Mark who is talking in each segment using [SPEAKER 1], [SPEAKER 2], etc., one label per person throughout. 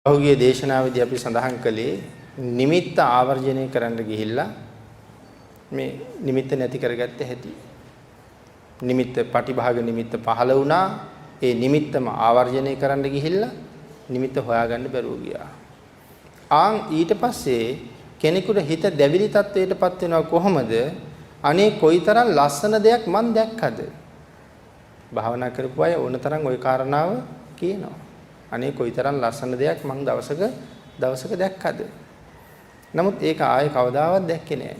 [SPEAKER 1] පහුගිය දේශනාවේදී අපි සඳහන් කළේ නිමිත්ත ආවර්ජනය කරන්න ගිහිල්ලා මේ නිමිත්ත නැති කරගත්ත හැටි. නිමිත්ත පටිභාග නිමිත්ත පහළ වුණා. ඒ නිමිත්තම ආවර්ජනය කරන්න ගිහිල්ලා නිමිත්ත හොයාගන්න බැරුව ගියා. ඊට පස්සේ කෙනෙකුට හිත දැවිලි තත්වයටපත් වෙනවා කොහොමද? අනේ කොයිතරම් ලස්සන දෙයක් මන් දැක්කද? භාවනා කරපු අය ඕනතරම් ওই කාරණාව කියනවා. අනේ කොයිතරම් ලස්සන දෙයක් මං දවසක දැක්කද? නමුත් ඒක ආයේ කවදාවත් දැක්කේ නෑ.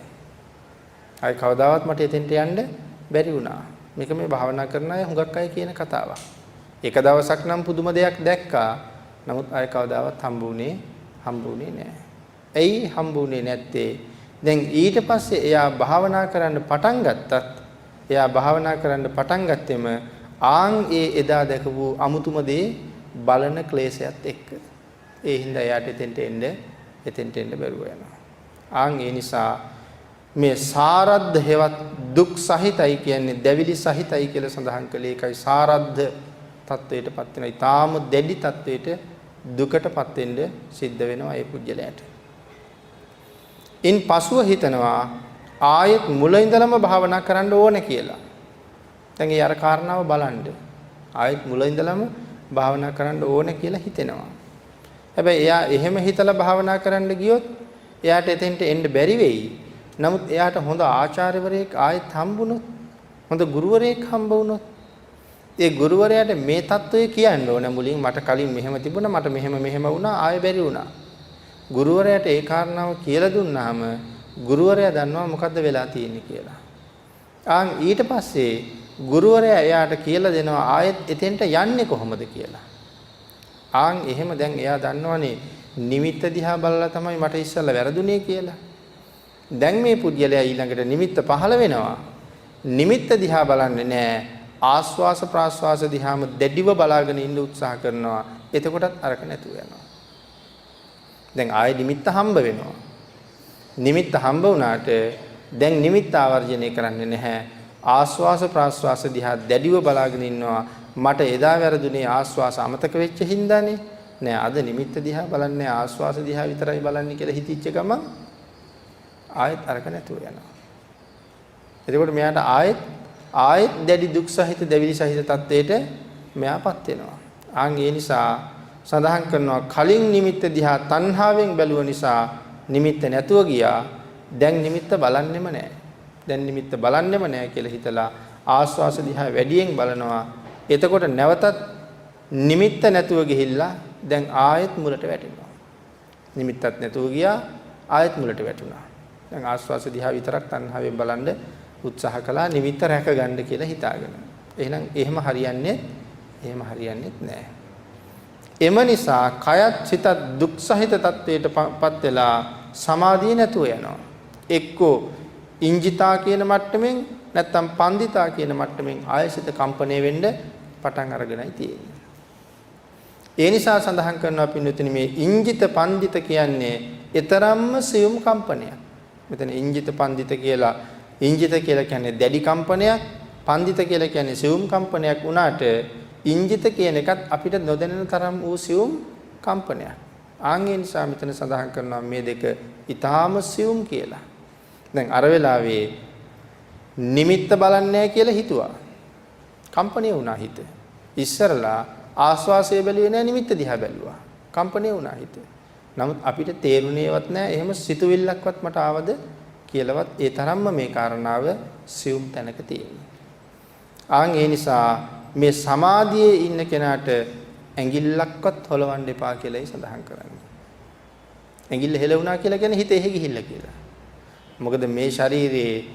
[SPEAKER 1] ආයේ කවදාවත් මට එතෙන්ට යන්න බැරි වුණා. මේක මේ භාවනා කරන අය හුඟක් අය කියන කතාවක්. එක දවසක් නම් පුදුම දෙයක් දැක්කා. නමුත් ආයේ කවදාවත් හම්බුනේ නෑ. ඇයි හම්බුනේ නැත්තේ? දැන් ඊට පස්සේ එයා භාවනා කරන්න පටන් ගත්තෙම ඒ එදා දැකපු අමුතුම දේ බලන ක්ලේශයත් එක්ක. ඒ හින්දා එයාට එතෙන්ට එන්න බැරුව යනවා. ඒ නිසා මේ සාරද්ධ හේවත් දුක් සහිතයි කියන්නේ දැවිලි සහිතයි කියලා සඳහන් කළේ ඒකයි. සාරද්ධ තත්වයටපත් වෙනවා. ඊටාම දැඩි තත්වයට දුකටපත් වෙන්න සිද්ධ වෙනවා ඒ පුජ්‍යලයට. ඉන් පසුව හිතනවා ආයෙත් මුල ඉඳලම භාවනා කරන්න ඕනේ කියලා. දැන් ඒ අර කාරණාව බලන්න. ආයෙත් මුල ඉඳලම භාවනා කරන්න ඕනේ කියලා හිතෙනවා. හැබැයි එයා එහෙම හිතලා භාවනා කරන්න ගියොත් එයාට එතෙන්ට එන්න බැරි වෙයි. නමුත් එයාට හොඳ ආචාර්යවරයෙක් ආයෙත් හම්බුනොත්, හොඳ ගුරුවරයෙක් හම්බ වුණොත්, ඒ ගුරුවරයාට මේ தত্ত্বය කියන්න ඕනේ මුලින් මට කලින් මෙහෙම තිබුණා, මට මෙහෙම වුණා, ආයෙ බැරි වුණා. ගුරුවරයාට ඒ කාරණාව කියලා දුන්නාම ගුරුවරයා දන්නවා මොකද්ද වෙලා තියෙන්නේ කියලා. ඊට පස්සේ ගුරුවරයා එයාට කියලා දෙනවා ආයෙත් එතෙන්ට යන්නේ කොහොමද කියලා. එහෙම දැන් එයා දන්නවනේ නිමිත්ත දිහා බලලා තමයි මට ඉස්සෙල්ලා වැරදුනේ කියලා. දැන් මේ පුද්ගලයා ඊළඟට නිමිත්ත පහළ වෙනවා. නිමිත්ත දිහා බලන්නේ නැහැ. ආස්වාස ප්‍රාස්වාස දිහාම දැඩිව බලාගෙන ඉන්න උත්සාහ කරනවා. එතකොටත් අරක නැතුව යනවා. දැන් ආයෙ නිමිත්ත හම්බ වෙනවා. නිමිත්ත හම්බ වුණාට දැන් නිමිත්ත ආවර්ජනය කරන්නේ නැහැ. ආස්වාස ප්‍රාස්වාස දිහා දැඩිව බලාගෙන ඉන්නවා. මට එදා වැරදුනේ ආස්වාස අමතක වෙච්ච හින්දානේ. නෑ අද නිමිත්ත දිහා බලන්නේ ආස්වාස දිහා විතරයි බලන්නේ කියලා හිතිච්ච ගමන් ආයෙත් අරක නැතුව යනවා. එතකොට මෙයාට ආයෙත් දැඩි දුක් සහිත දැවිලි සහිත තත්ත්වයට මෙයාපත් වෙනවා. ඒ නිසා සඳහන් කරනවා කලින් නිමිත්ත දිහා තණ්හාවෙන් බැලුව නිසා නිමිත්ත නැතුව ගියා. දැන් නිමිත්ත බලන්නෙම නැහැ. කියලා හිතලා ආස්වාස දිහා වැඩියෙන් බලනවා. එතකොට නැවතත් නිමිත්ත නැතුව ගිහිල්ලා දැන් ආයෙත් මුලට වැටෙනවා. නිමිත්තත් නැතුව ගියා ආයෙත් මුලට වැටුණා. දැන් ආස්වාස දිහා විතරක් තණ්හාවෙන් බලන්න උත්සාහ කළා නිමිත්ත රැක ගන්න කියලා හිතාගෙන. එහෙම හරියන්නේ නැහැ. එම නිසා කයත් සිතත් දුක් සහිත තත්වයටපත් වෙලා සමාධිය නැතුව යනවා. එක්කෝ ඉංජිතා කියන මට්ටමින් නැත්තම් පන්දිතා කියන මට්ටමින් ආයසිත කම්පණය වෙන්න පටන් අරගෙනයි තියෙන්නේ. ඒ නිසා සඳහන් කරනවා පින්වතුනි මේ ඉංජිත පන්දිත කියන්නේ ඊතරම්ම සියුම් කම්පනයක්. මෙතන ඉංජිත පන්දිත කියලා කියන්නේ දැඩි කම්පනයක්, පන්දිත කියලා කියන්නේ සියුම් කම්පනයක් වුණාට ඉංජිත කියන එකත් අපිට නොදැනෙන තරම් වූ සියුම් කම්පනයක්. ඒ නිසා මෙතන සඳහන් කරනවා මේ දෙක ඊටාම සියුම් කියලා. දැන් අර වෙලාවේ නිමිත්ත බලන්නේ කියලා හිතුවා. කම්පණය වුණා හිත. ඉස්සරලා ආස්වාසය බැලුවේ නැහැ නිමිත්ත දිහා බැලුවා. කම්පණය වුණා හිත. නමුත් අපිට තේරුණේවත් නැහැ එහෙම සිතුවිල්ලක්වත් මට ආවද කියලාවත් ඒ තරම්ම මේ කාරණාව සියුම් තැනක තියෙනවා. ඒ නිසා මේ සමාධියේ ඉන්න කෙනාට ඇඟිල්ලක්වත් හොලවන්න එපා කියලායි සඳහන් කරන්නේ. ඇඟිල්ල හෙලවුණා කියලා කියන්නේ හිත එහෙ ගිහිල්ලා කියලා. මොකද මේ ශරීරයේ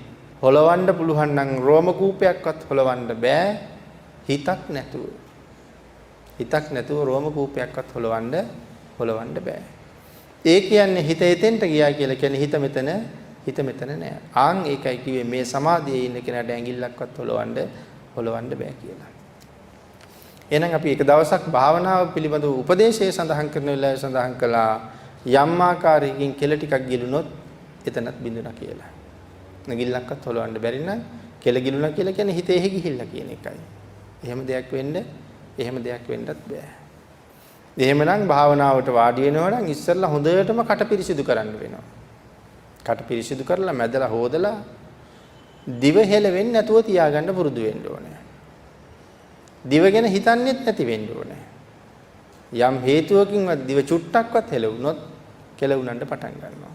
[SPEAKER 1] හොලවන්න පුළුවන් නම් රෝම කූපයක්වත් හොලවන්න බෑ හිතක් නැතුව රෝම කූපයක්වත් හොලවන්න බෑ. ඒ කියන්නේ හිත එතෙන්ට ගියා කියලා කියන්නේ හිත මෙතන නෑ. ඒකයි කිව්වේ මේ සමාධියේ ඉන්න කෙනාට ඇඟිල්ලක්වත් හොලවන්න බෑ කියලා. එහෙනම් අපි එක දවසක් භාවනාව පිළිබඳව උපදේශය සඳහන් කරන වෙලාවේ සඳහන් කළා යම් ආකාරයකින් කෙල ටිකක් ගිලුනොත් එතනත් බිඳුණා කියලා. නැගිල්ලක්වත් හොලවන්න බැරි නම් කෙල ගිලුණා කියලා කියන්නේ හිතේ ගිහිල්ලා කියන එකයි. එහෙම දෙයක් වෙන්නත් බෑ. එහෙමනම් භාවනාවට වාඩි වෙනවා නම් ඉස්සෙල්ලා හොඳටම කට පිරිසිදු කරන්න වෙනවා. කට පිරිසිදු කරලා මැදලා හොදලා දිව හෙලවෙන්නේ නැතුව තියාගන්න පුරුදු වෙන්න ඕනේ. දිව ගැන හිතන්නෙත් නැති වෙන්න ඕනේ. යම් හේතුවකින්වත් දිව චුට්ටක්වත් හෙලවුනොත් කෙලවුනන්න පටන් ගන්නවා.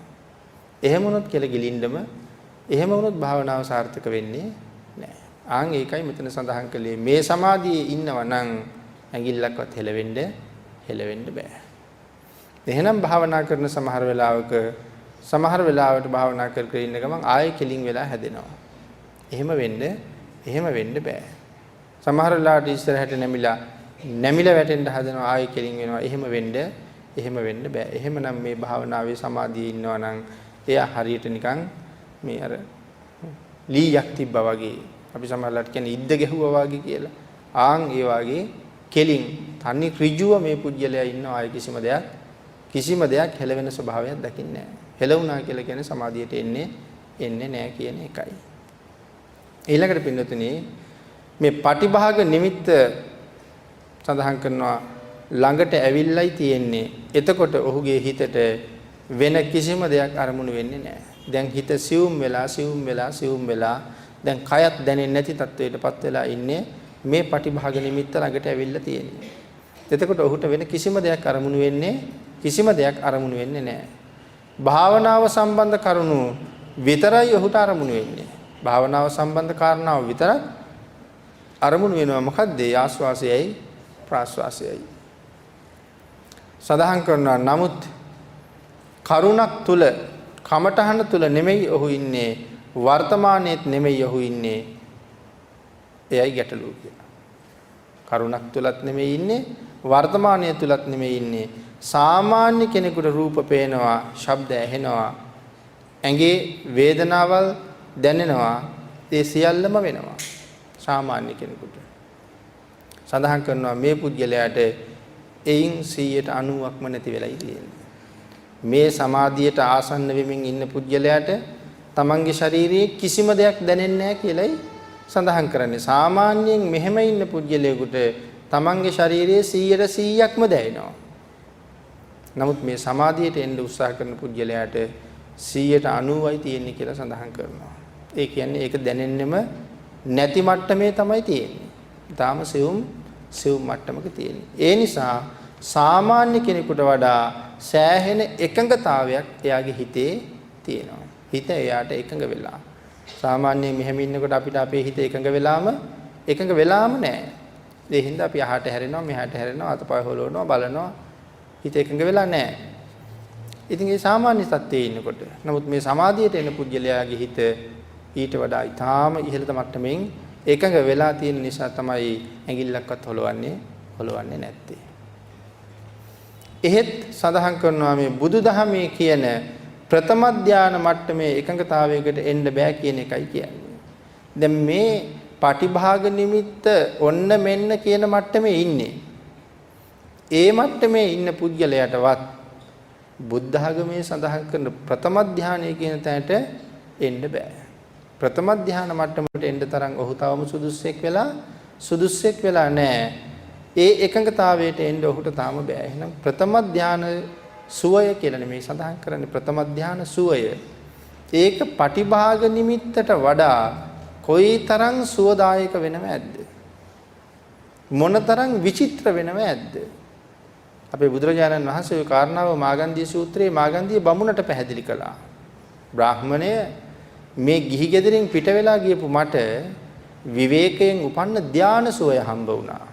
[SPEAKER 1] එහෙම වුණොත් කෙල ගිලින්නම එහෙම වුණොත් භාවනාව සාර්ථක වෙන්නේ නැහැ. ආන් ඒකයි මෙතන සඳහන් කළේ මේ සමාධියේ ඉන්නවා නම් ඇඟිල්ලක්වත් හෙලවෙන්න බෑ. එහෙනම් භාවනා කරන සමහර වෙලාවට භාවනා කර ඉන්න ගමන් ආයෙ කෙලින් වෙලා හැදෙනවා. එහෙම වෙන්න බෑ. සමහර වෙලාවට ඉස්සරහට නැමිලා වැටෙන්න හදනවා ආයෙ කෙලින් වෙනවා. එහෙම වෙන්න බෑ. එහෙමනම් මේ භාවනාවේ සමාධියේ ඉන්නවා නම් එයා හරියට නිකන් මේ අර ලීයක් තිබ්බා වගේ. අපි සමහරලාට කියන්නේ ඉද්ද ගැහුවා වගේ කියලා. ආන් ඒ වගේ කෙලින් තනි ඍජුව මේ පුජ්‍යලයා ඉන්නවා. ආයෙ කිසිම දෙයක් හෙලවෙන ස්වභාවයක් දකින්නේ නැහැ. හෙලවුණා කියලා කියන්නේ සමාධියට එන්නේ නැහැ කියන එකයි. ඊළඟට පින්නතුනේ මේ පටිභාග නිමිත්ත සඳහන් කරනවා ළඟට ඇවිල්ලයි තියෙන්නේ. එතකොට ඔහුගේ හිතට වෙන කිසිම දෙයක් අරමුණු වෙන්නේ නැහැ. දැන් හිත සියුම් වෙලා දැන් කයත් දැනෙන්නේ නැති තත්වයකටපත් වෙලා ඉන්නේ මේ පටිභාග නිමිත්ත ළඟට ඇවිල්ලා තියෙන්නේ. එතකොට ඔහුට වෙන කිසිම දෙයක් අරමුණු වෙන්නේ නැහැ. භාවනාව සම්බන්ධ කරුණු විතරයි ඔහුට අරමුණු වෙන්නේ. භාවනාව සම්බන්ධ කාරණාව විතරක් අරමුණු වෙනවා. මොකද්ද? ආස්වාසයයි ප්‍රාස්වාසයයි. සදාහන් කරනවා. නමුත් කරුණක් තුල කමඨහන තුල නෙමෙයි ඔහු ඉන්නේ. වර්තමානයේත් නෙමෙයි ඔහු ඉන්නේ. එයයි ගැටලුව කියලා. කරුණක් තුලත් නෙමෙයි ඉන්නේ. වර්තමානයේ තුලත් නෙමෙයි ඉන්නේ. සාමාන්‍ය කෙනෙකුට රූප පේනවා, ශබ්ද ඇහෙනවා, ඇඟේ වේදනාවල් දැනෙනවා. ඒ සියල්ලම වෙනවා සාමාන්‍ය කෙනෙකුට. සඳහන් කරනවා මේ පුද්ගලයාට එයින් 90%ක්ම නැති වෙලයි තියෙන්නේ. මේ සමාධියට ආසන්න වෙමින් ඉන්න පුද්ගලයාට තමන්ගේ ශාරීරියේ කිසිම දෙයක් දැනෙන්නේ නැහැ කියලයි සඳහන් කරන්නේ. සාමාන්‍යයෙන් මෙහෙම ඉන්න පුද්ගලයෙකුට තමන්ගේ ශාරීරියේ 100%ක්ම දැනෙනවා. නමුත් මේ සමාධියට එන්න උත්සාහ කරන පුද්ගලයාට 90%යි තියෙන්නේ කියලා සඳහන් කරනවා. ඒ කියන්නේ ඒක දැනෙන්නෙම නැති මට්ටමේ තමයි තියෙන්නේ. තාම සියුම් මට්ටමක තියෙන්නේ. ඒ නිසා සාමාන්‍ය කෙනෙකුට වඩා සෑහෙන එකඟතාවයක් එයාගේ හිතේ තියෙනවා. හිත එයාට එකඟ වෙලා. සාමාන්‍යයෙන් මෙහෙම ඉන්නකොට අපිට අපේ හිත එකඟ වෙලාම නැහැ. ඒ හින්දා අපි අහට හැරෙනවා, මෙහාට හැරෙනවා, අතපය හොලවනවා, බලනවා. හිත එකඟ වෙලා නැහැ. ඉතින් ඒ සාමාන්‍ය තත්ත්වයේ ඉන්නකොට. නමුත් මේ සමාධියට එන පුජ්‍යලයාගේ හිත ඊට වඩා ඊටාම ඉහළ මට්ටමින් එකඟ වෙලා තියෙන නිසා තමයි ඇඟිල්ලක්වත් හොලවන්නේ නැත්තේ. එහෙත් සඳහන් කරනවා මේ බුදුදහමේ කියන ප්‍රථම ධාන මට්ටමේ එකඟතාවයකට එන්න බෑ කියන එකයි කියන්නේ. දැන් මේ පටිභාග නිමිත්ත ඔන්න මෙන්න කියන මට්ටමේ ඉන්නේ. ඒ මට්ටමේ ඉන්න පුද්ගලයාටවත් බුද්ධ ධර්මයේ සඳහන් කරන ප්‍රථම ධානය කියන තැනට එන්න බෑ. ප්‍රථම ධාන මට්ටමට එන්න තරම් ඔහු තවම සුදුස්සෙක් වෙලා නැහැ. ඒ එකඟතාවයට එන්න ඔහුට තාම බෑ. එහෙනම් ප්‍රථම ධාන සුවය කියලා නෙමෙයි සඳහන් කරන්නේ. ප්‍රථම ධාන සුවය. ඒක පටිභාග නිමිත්තට වඩා කොයිතරම් සුවදායක වෙනව ඇද්ද? මොනතරම් විචිත්‍ර වෙනව ඇද්ද? අපේ බුදුරජාණන් වහන්සේ ওই කාරණාව මාගන්ධිය සූත්‍රයේ මාගන්ධිය බමුණට පැහැදිලි කළා. බ්‍රාහ්මණය මේ ගිහි ගෙදරින් පිට වෙලා ගියපු මට විවේකයෙන් උපන්න ධාන සුවය හම්බ වුණා.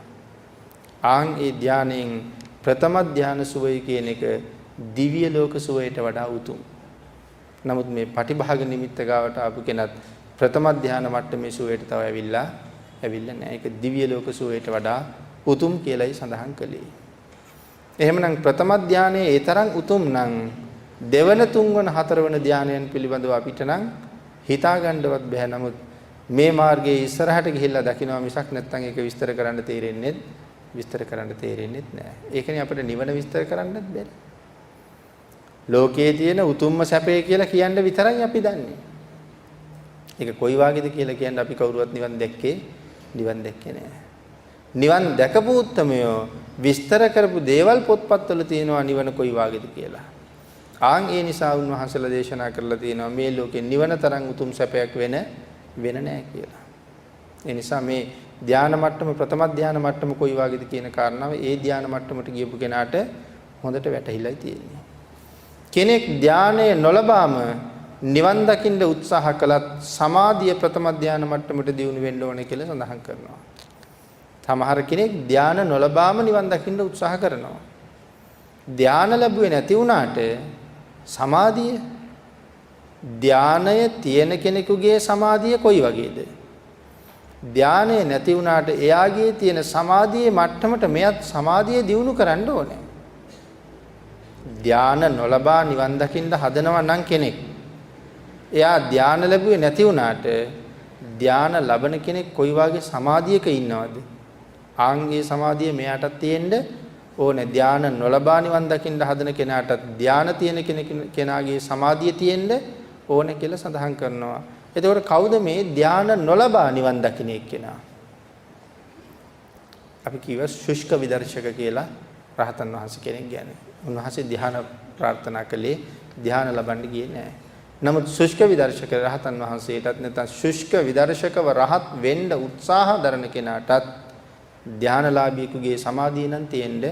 [SPEAKER 1] ආන් ඒ ධානයෙන් ප්‍රථම ධාන සුවය කියන එක දිව්‍ය ලෝක සුවයට වඩා උතුම්. නමුත් මේ පටිභාග නිමිත්ත ගාවට ආපු කෙනත් ප්‍රථම ධාන මට්ටමේ සුවයට තව ඇවිල්ලා නැහැ. ඒක දිව්‍ය ලෝක සුවයට වඩා උතුම් කියලායි සඳහන් කළේ. එහෙමනම් ප්‍රථම ධානයේ ඒ තරම් උතුම් නම් දෙවන තුන්වන හතරවන ධානයන් පිළිබඳව අපිට නම් හිතා ගන්නවත් බැහැ. නමුත් මේ මාර්ගයේ ඉස්සරහට ගිහිල්ලා දකිනවා මිසක් නැත්තම් ඒක විස්තර කරන්න තේරෙන්නේ නැහැ. ඒකනේ අපිට නිවන විස්තර කරන්නත් බැහැ. ලෝකයේ තියෙන උතුම්ම සැපය කියලා කියන්න විතරයි අපි දන්නේ. ඒක කොයි වාගේද කියලා කියන්න අපි කවුරුවත් නිවන් දැක්කේ නැහැ. නිවන් දැකපු උත්තමයෝ විස්තර කරපු දේවල් පොත්පත්වල තියෙනවා නිවන කොයි වාගේද කියලා. ආන් ඒ නිසා උන්වහන්සේලා දේශනා කරලා තියෙනවා මේ ලෝකේ නිවන තරම් උතුම් සැපයක් වෙන නැහැ කියලා. ඒ නිසා මේ ධානා මට්ටම ප්‍රථම ධානා මට්ටම කොයි වාගේද කියන කාරණාව ඒ ධානා මට්ටමට ගියපු කෙනාට හොඳට වැටහිලා තියෙන්නේ. කෙනෙක් ධානය නොලබාම නිවන් දකින්න උත්සාහ කළත් සමාධිය ප්‍රථම ධානා මට්ටමට දියුණු වෙන්න ඕනේ කියලා සඳහන් කරනවා. සමහර කෙනෙක් ධාන නොලබාම නිවන් දකින්න උත්සාහ කරනවා. ධාන ලැබුවේ නැති වුණාට සමාධිය ධානය තියෙන කෙනෙකුගේ සමාධිය කොයි වගේද? ධානය නැති වුණාට එයාගේ තියෙන සමාධියේ මට්ටමට මෙයත් සමාධිය දියුණු කරන්න ඕනේ. ධාන නොලබා නිවන් දකින්න හදනවා නම් කෙනෙක් එයා ධාන ලැබුවේ නැති වුණාට ධාන ලබන කෙනෙක් කොයි වගේ සමාධියක ඉන්නවද? ආංගී සමාධිය මෙයාටත් තියෙන්න ඕනේ. ධාන නොලබා නිවන් දකින්න හදන කෙනාටත් ධාන තියෙන කෙනාගේ සමාධිය තියෙන්න ඕනේ කියලා සඳහන් කරනවා. එතකොට කවුද මේ ධාන නොලබා නිවන් දකින්න එක්කෙනා? අපි කියව ශුෂ්ක විදර්ශක කියලා රහතන් වහන්සේ කෙනෙක් ගැන. උන්වහන්සේ ධාන ප්‍රාර්ථනා කළේ ධාන ලබන්න ගියේ නැහැ. නමුත් ශුෂ්ක විදර්ශක රහතන් වහන්සේටත් නැත්නම් ශුෂ්ක විදර්ශකව රහත් වෙන්න උත්සාහ දරන කෙනාටත් ධානලාභීකුගේ සමාධිය නම් තියෙන්න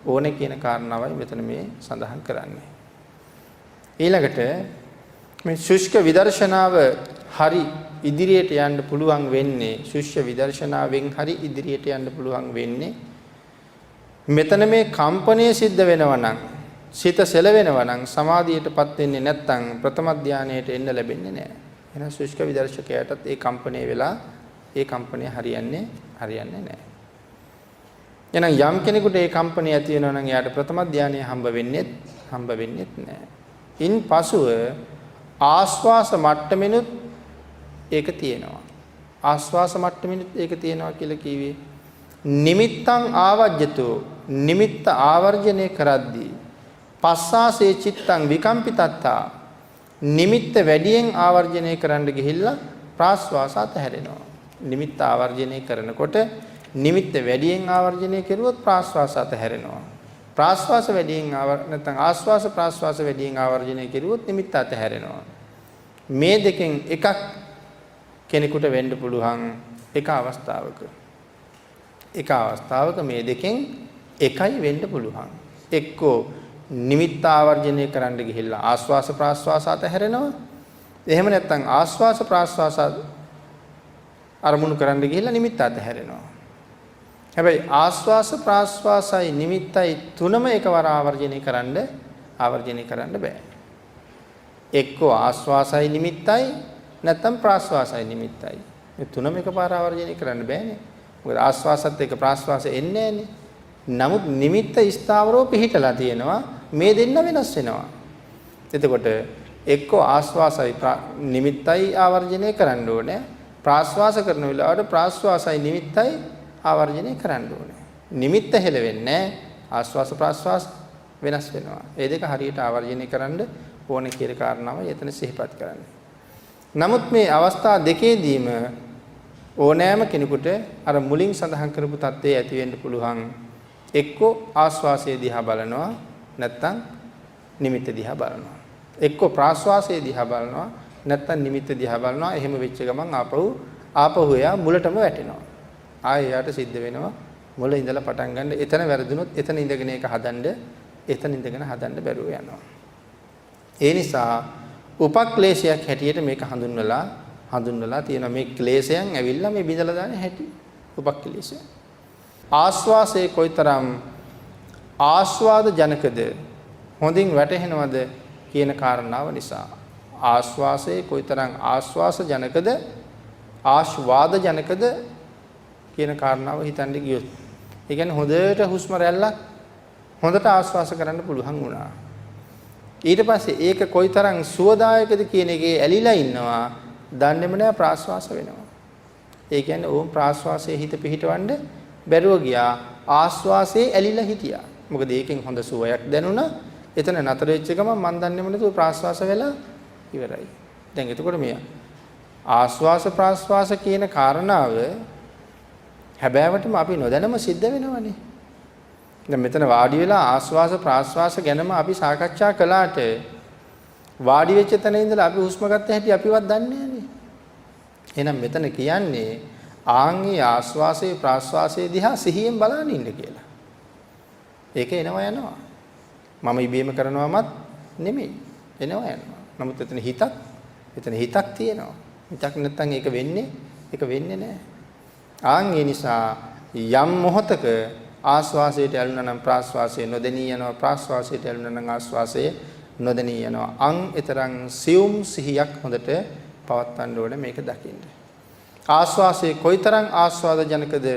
[SPEAKER 1] ඕනේ කියන කාරණාවයි මෙතන මේ සඳහන් කරන්නේ. ඊළඟට මේ ශුෂ්ක විදර්ශනාව හරි ඉදිරියට යන්න පුළුවන් වෙන්නේ ශුෂ්ක විදර්ශනාවෙන් හරි ඉදිරියට යන්න පුළුවන් වෙන්නේ මෙතන මේ කම්පණය සිද්ධ වෙනවා නම් සිත සෙලවෙනවා නම් සමාධියටපත් වෙන්නේ නැත්නම් ප්‍රථම ධානයට එන්න ලැබෙන්නේ නැහැ. එහෙනම් ශුෂ්ක විදර්ශකයාටත් ඒ කම්පණය වෙලා ඒ කම්පණය හරියන්නේ නැහැ. එහෙනම් යම් කෙනෙකුට ඒ කම්පණය ඇති වෙනවා නම් එයාට ප්‍රථම ධානය හම්බ වෙන්නේ නැහැ. ඉන් පසුව ආස්වාස මට්ටමිනුත් ඒක තියෙනවා. ආස්වාස මට්ටමිනුත් ඒක තියෙනවා කියලා කිව්වේ නිමිත්තං ආවජ්ජතෝ නිමිත්ත ආවර්ජනය කරද්දී පස්සාසේ චිත්තං විකම්පිතත්තා නිමිත්ත වැඩියෙන් ආවර්ජනය කරන්න ගිහිල්ලා ප්‍රාස්වාස අතහැරෙනවා. නිමිත්ත ආවර්ජනය කරනකොට නිමිත්ත වැඩියෙන් ආවර්ජනය කෙරුවොත් ප්‍රාස්වාස අතහැරෙනවා. ප්‍රාස්වාස වැඩියෙන් නැත්නම් ආස්වාස ප්‍රාස්වාස වැඩියෙන් ආවර්ජනය කෙරුවොත් නිමිත්ත අතහැරෙනවා. මේ දෙකෙන් එකක් කෙනෙකුට වෙන්න පුළුවන් එක අවස්ථාවක. එක අවස්ථාවක මේ දෙකෙන් එකයි වෙන්න පුළුවන්. එක්කෝ නිමිත්ත ආවර්ජනය කරන්න ගිහිල්ලා ආස්වාස ප්‍රාස්වාස අතහැරෙනවා. එහෙම නැත්නම් ආස්වාස ප්‍රාස්වාස අරමුණු කරන්න ගිහිල්ලා නිමිත්ත අතහැරෙනවා. හැබැයි ආස්වාස ප්‍රාස්වාසයි නිමිත්තයි තුනම එකවර ආවර්ජනය කරන්න බෑ. එක්කෝ ආස්වාසයි නිමිත්තයි නැත්නම් ප්‍රාස්වාසයි නිමිත්තයි. මේ තුනම එකපාර ආවර්ජනය කරන්න බෑනේ. මොකද ආස්වාසත් එක්ක ප්‍රාස්වාසය එන්නේ නැහනේ. නමුත් නිමිත්ත ස්ථාවරව පිහිටලා තියෙනවා. මේ දෙන්න වෙනස් වෙනවා. එතකොට එක්කෝ ආස්වාසයි නිමිත්තයි ආවර්ජනය කරන්න ඕනේ. ප්‍රාස්වාස කරන වෙලාවට ප්‍රාස්වාසයි නිමිත්තයි ආවර්ජනය කරන්න ඕනේ. නිමිත්ත හෙලවෙන්නේ ආස්වාස ප්‍රාස්වාස වෙනස් වෙනවා. මේ දෙක හරියට ආවර්ජනය කරන්න ඕනේ කියන කාරණාවයි එතන සිහිපත් කරන්නේ. නමුත් මේ අවස්ථා දෙකේදීම ඕනෑම කෙනෙකුට අර මුලින් සඳහන් කරපු தත්ත්වයේ ඇති වෙන්න පුළුවන්. එක්කෝ ආස්වාසයේ දිහා බලනවා නැත්නම් නිමිත්ත දිහා බලනවා. එක්කෝ ප්‍රාස්වාසයේ දිහා බලනවා නැත්නම් නිමිත්ත දිහා බලනවා. එහෙම වෙච්ච ගමන් ආපහු එයා මුලටම වැටෙනවා. ආයෙ යාට සිද්ධ වෙනවා මුල ඉඳලා පටන් ගන්න. එතන වැරදුනොත් එතන ඉඳගෙන ඒක හදන්න බැරුව යනවා. ඒ නිසා උපක්ලේශයක් හැටියට මේක හඳුන්වලා තියෙනවා. මේ ක්ලේශයන් ඇවිල්ලා මේ බිඳලා දාන හැටි උපක්ලේශය. ආස්වාසයේ කොයිතරම් ආස්වාද ජනකද හොඳින් වැටහෙනවද කියන කාරණාව නිසා ආස්වාසයේ කොයිතරම් ආස්වාස ජනකද ආස්වාද ජනකද කියන කාරණාව හිතන්න ගියොත් ඒ කියන්නේ හොඳට හුස්ම රැල්ලක් හොඳට ආස්වාස කරන්න පුළුවන් වුණා. ඊට පස්සේ ඒක කොයිතරම් සුවදායකද කියන එකේ ඇලිලා ඉන්නවා දන්නේම නැහැ ප්‍රාස්වාස වෙනවා. ඒ කියන්නේ ඕම් ප්‍රාස්වාසයේ හිත පිහිටවන්න බැරුව ගියා ආස්වාසයේ ඇලිලා හිටියා. මොකද ඒකෙන් හොඳ සුවයක් දැනුණා. එතන නතර වෙච්ච ගමන් මන් දන්නේම නැතුව ප්‍රාස්වාස වෙලා ඉවරයි. දැන් එතකොට මේ ආස්වාස ප්‍රාස්වාස කියන කාරණාව හැබෑවටම අපි නොදැනම සිද්ධ වෙනවනේ. දැන් මෙතන වාඩි වෙලා ආස්වාස ප්‍රාස්වාස ගැනම අපි සාකච්ඡා කළාට වාඩි වෙච්ච තැන ඉඳලා අපි හුස්ම ගන්න හැටි අපිවත් දන්නේ නැනේ. එහෙනම් මෙතන කියන්නේ ආන්ගේ ආස්වාසේ ප්‍රාස්වාසයේ දිහා සිහියෙන් බලන්න ඉන්න කියලා. ඒක එනවා යනවා. මම ඉබේම කරනවමත් නෙමෙයි. එනවා යනවා. නමුත් එතන හිතක් තියෙනවා. හිතක් නැත්නම් ඒක වෙන්නේ නැහැ. ආන් ඒ නිසා යම් මොහතක ආස්වාසයට ඇලුනා නම් ප්‍රාස්වාසයේ නොදෙනී යනවා, ප්‍රාස්වාසයට ඇලුනා නම් ආස්වාසයේ නොදෙනී යනවා. අන් ඊතරම් සියුම් සිහියක් හොඳට පවත්වන්න ඕනේ මේක දකින්න. ආස්වාසයේ කොයිතරම් ආස්වාද ජනකද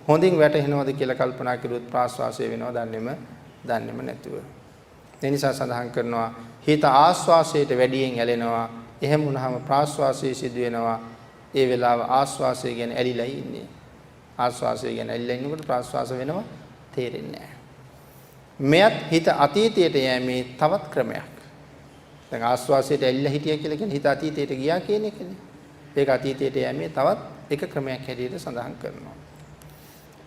[SPEAKER 1] හොඳින් වැටහෙනවද කියලා කල්පනා කරුවොත් ප්‍රාස්වාසයේ වෙනව දන්නේම නැතුව. ඒ නිසා සඳහන් කරනවා හිත ආස්වාසයට වැඩියෙන් ඇලෙනවා. එහෙම වුණාම ප්‍රාස්වාසයේ සිදු වෙනවා. ඒ වෙලාව ආස්වාසය ගැන ඇලිලා ඉන්නේ. ආස්වාසය ගැන ඇලිලා ඉන්නකොට ප්‍රාස්වාස වෙනවා තේරෙන්නේ නැහැ. මෙයත් හිත අතීතයට යෑමේ තවත් ක්‍රමයක්. දැන් ආස්වාසයට ඇලිලා හිටියා කියලා කියන්නේ හිත අතීතයට ගියා කියන එකනේ. ඒක අතීතයට යෑමේ තවත් එක ක්‍රමයක් හැටියට සඳහන් කරනවා.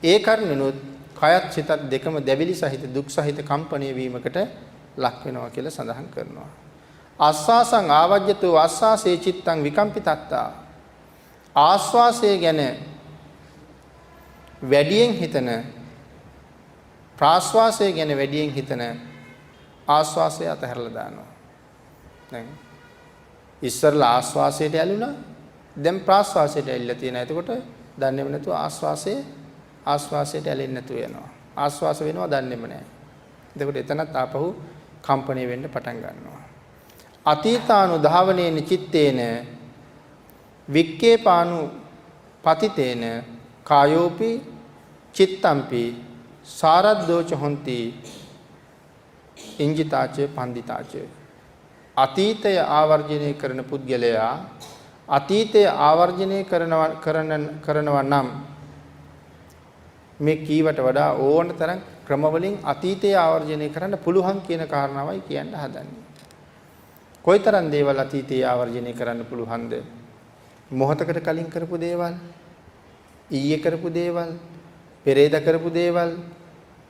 [SPEAKER 1] ඒ කර්ණනොත් කයත් සිතත් දෙකම දැවිලි සහිත දුක් සහිත කම්පණය වීමකට ලක් වෙනවා කියලා සඳහන් කරනවා. ආස්වාසං ආවජ්‍යතෝ ආස්වාසේ චිත්තං විකම්පිතත්තා. ආස්වාසය ගැන වැඩියෙන් හිතන ප්‍රාස්වාසය ගැන වැඩියෙන් හිතන ආස්වාසය අතහැරලා දානවා. දැන් ඉස්සරලා ආස්වාසයට ඇලුනා දැන් ප්‍රාස්වාසයට ඇලිලා තියෙනවා. එතකොට දන්නේම නැතුව ආස්වාසයට ඇලෙන්නේ නැතුව යනවා. ආස්වාස වෙනවා දන්නේම නැහැ. එතකොට එතනත් ආපහු කම්පණය වෙන්න පටන් ගන්නවා. අතීතානු ධාවනේන චිත්තේන වික්කේපානු පතිතේන කායෝපි චිත්තම්පි සාරද්දෝච හොಂತಿ ඉංජිතාච පන්දිතාච. අතීතය ආවර්ජනය කරන පුද්ගලයා අතීතය ආවර්ජනය කරනවා නම් මේ කීවට වඩා ඕන තරම් ක්‍රමවලින් අතීතය ආවර්ජනය කරන්න පුළුවන් කියන කාරණාවයි කියන්න හදන්නේ. කොයිතරම් දේවල් අතීතය ආවර්ජනය කරන්න පුළුවන්ද? මොහොතකට කලින් කරපු දේවල්, ඊයේ කරපු දේවල්, පෙරේද කරපු දේවල්,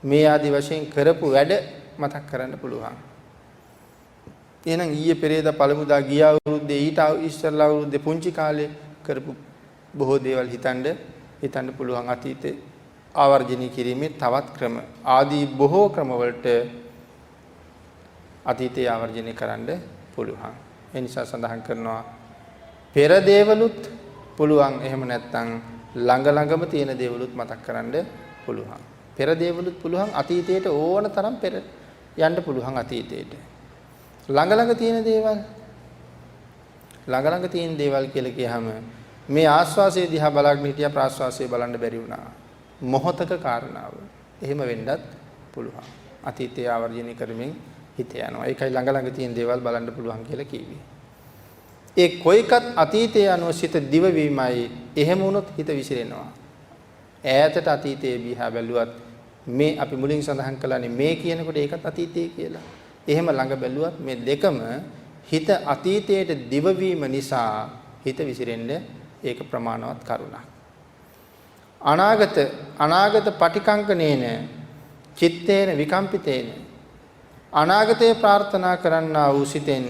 [SPEAKER 1] මේ ආදි වශයෙන් කරපු වැඩ මතක් කරන්න පුළුවන්. එහෙනම් ඊයේ පෙරේද පළමුදා ගිය අවුරුද්දේ ඊට ඉස්සෙල්ලා අවුරුද්දේ පුංචි කාලේ කරපු බොහෝ දේවල් හිතන්න පුළුවන්. අතීතේ ආවර්ජනය කිරීමේ තවත් ක්‍රම ආදී බොහෝ ක්‍රමවලට අතීතය ආවර්ජනය කරන්න පුළුවන්. ඒ නිසා සඳහන් කරනවා පෙර දේවලුත් පුළුවන්. එහෙම නැත්නම් ළඟම තියෙන දේවලුත් මතක් කරන්න පුළුවන්. පෙර දේවලුත් පුළුවන්. අතීතයට ඕන තරම් පෙර යන්න පුළුවන්. අතීතයට ළඟ තියෙන දේවල් කියලා කියහම මේ ආස්වාසයේ දිහා බලාගෙන හිටියා ප්‍රාස්වාසයේ බලන්න බැරි වුණා. මොහතක කාරණාව. එහෙම වෙන්නත් පුළුවන්. අතීතය ආවර්ජනය කරමින් හිත යනවා. ඒකයි ළඟ තියෙන දේවල් බලන්න පුළුවන් කියලා කිව්වේ. ඒ කොයිකත් අතීතයේ අනුව සිත දිවවීමයි. එහෙම වුණොත් හිත විසිරෙනවා. ඈතට අතීතයේ දිහා බැලුවත් මේ අපි මුලින් සඳහන් කළානේ මේ කියනකොට ඒකත් අතීතයේ කියලා. එහෙම ළඟ බැලුවත් මේ දෙකම හිත අතීතයට දිවවීම නිසා හිත විසිරෙන්න ඒක ප්‍රමාණවත් කරුණක්. අනාගත පටිකංකනේන චිත්තේන විකම්පිතේන. අනාගතේ ප්‍රාර්ථනා කරන්නා වූ සිතෙන්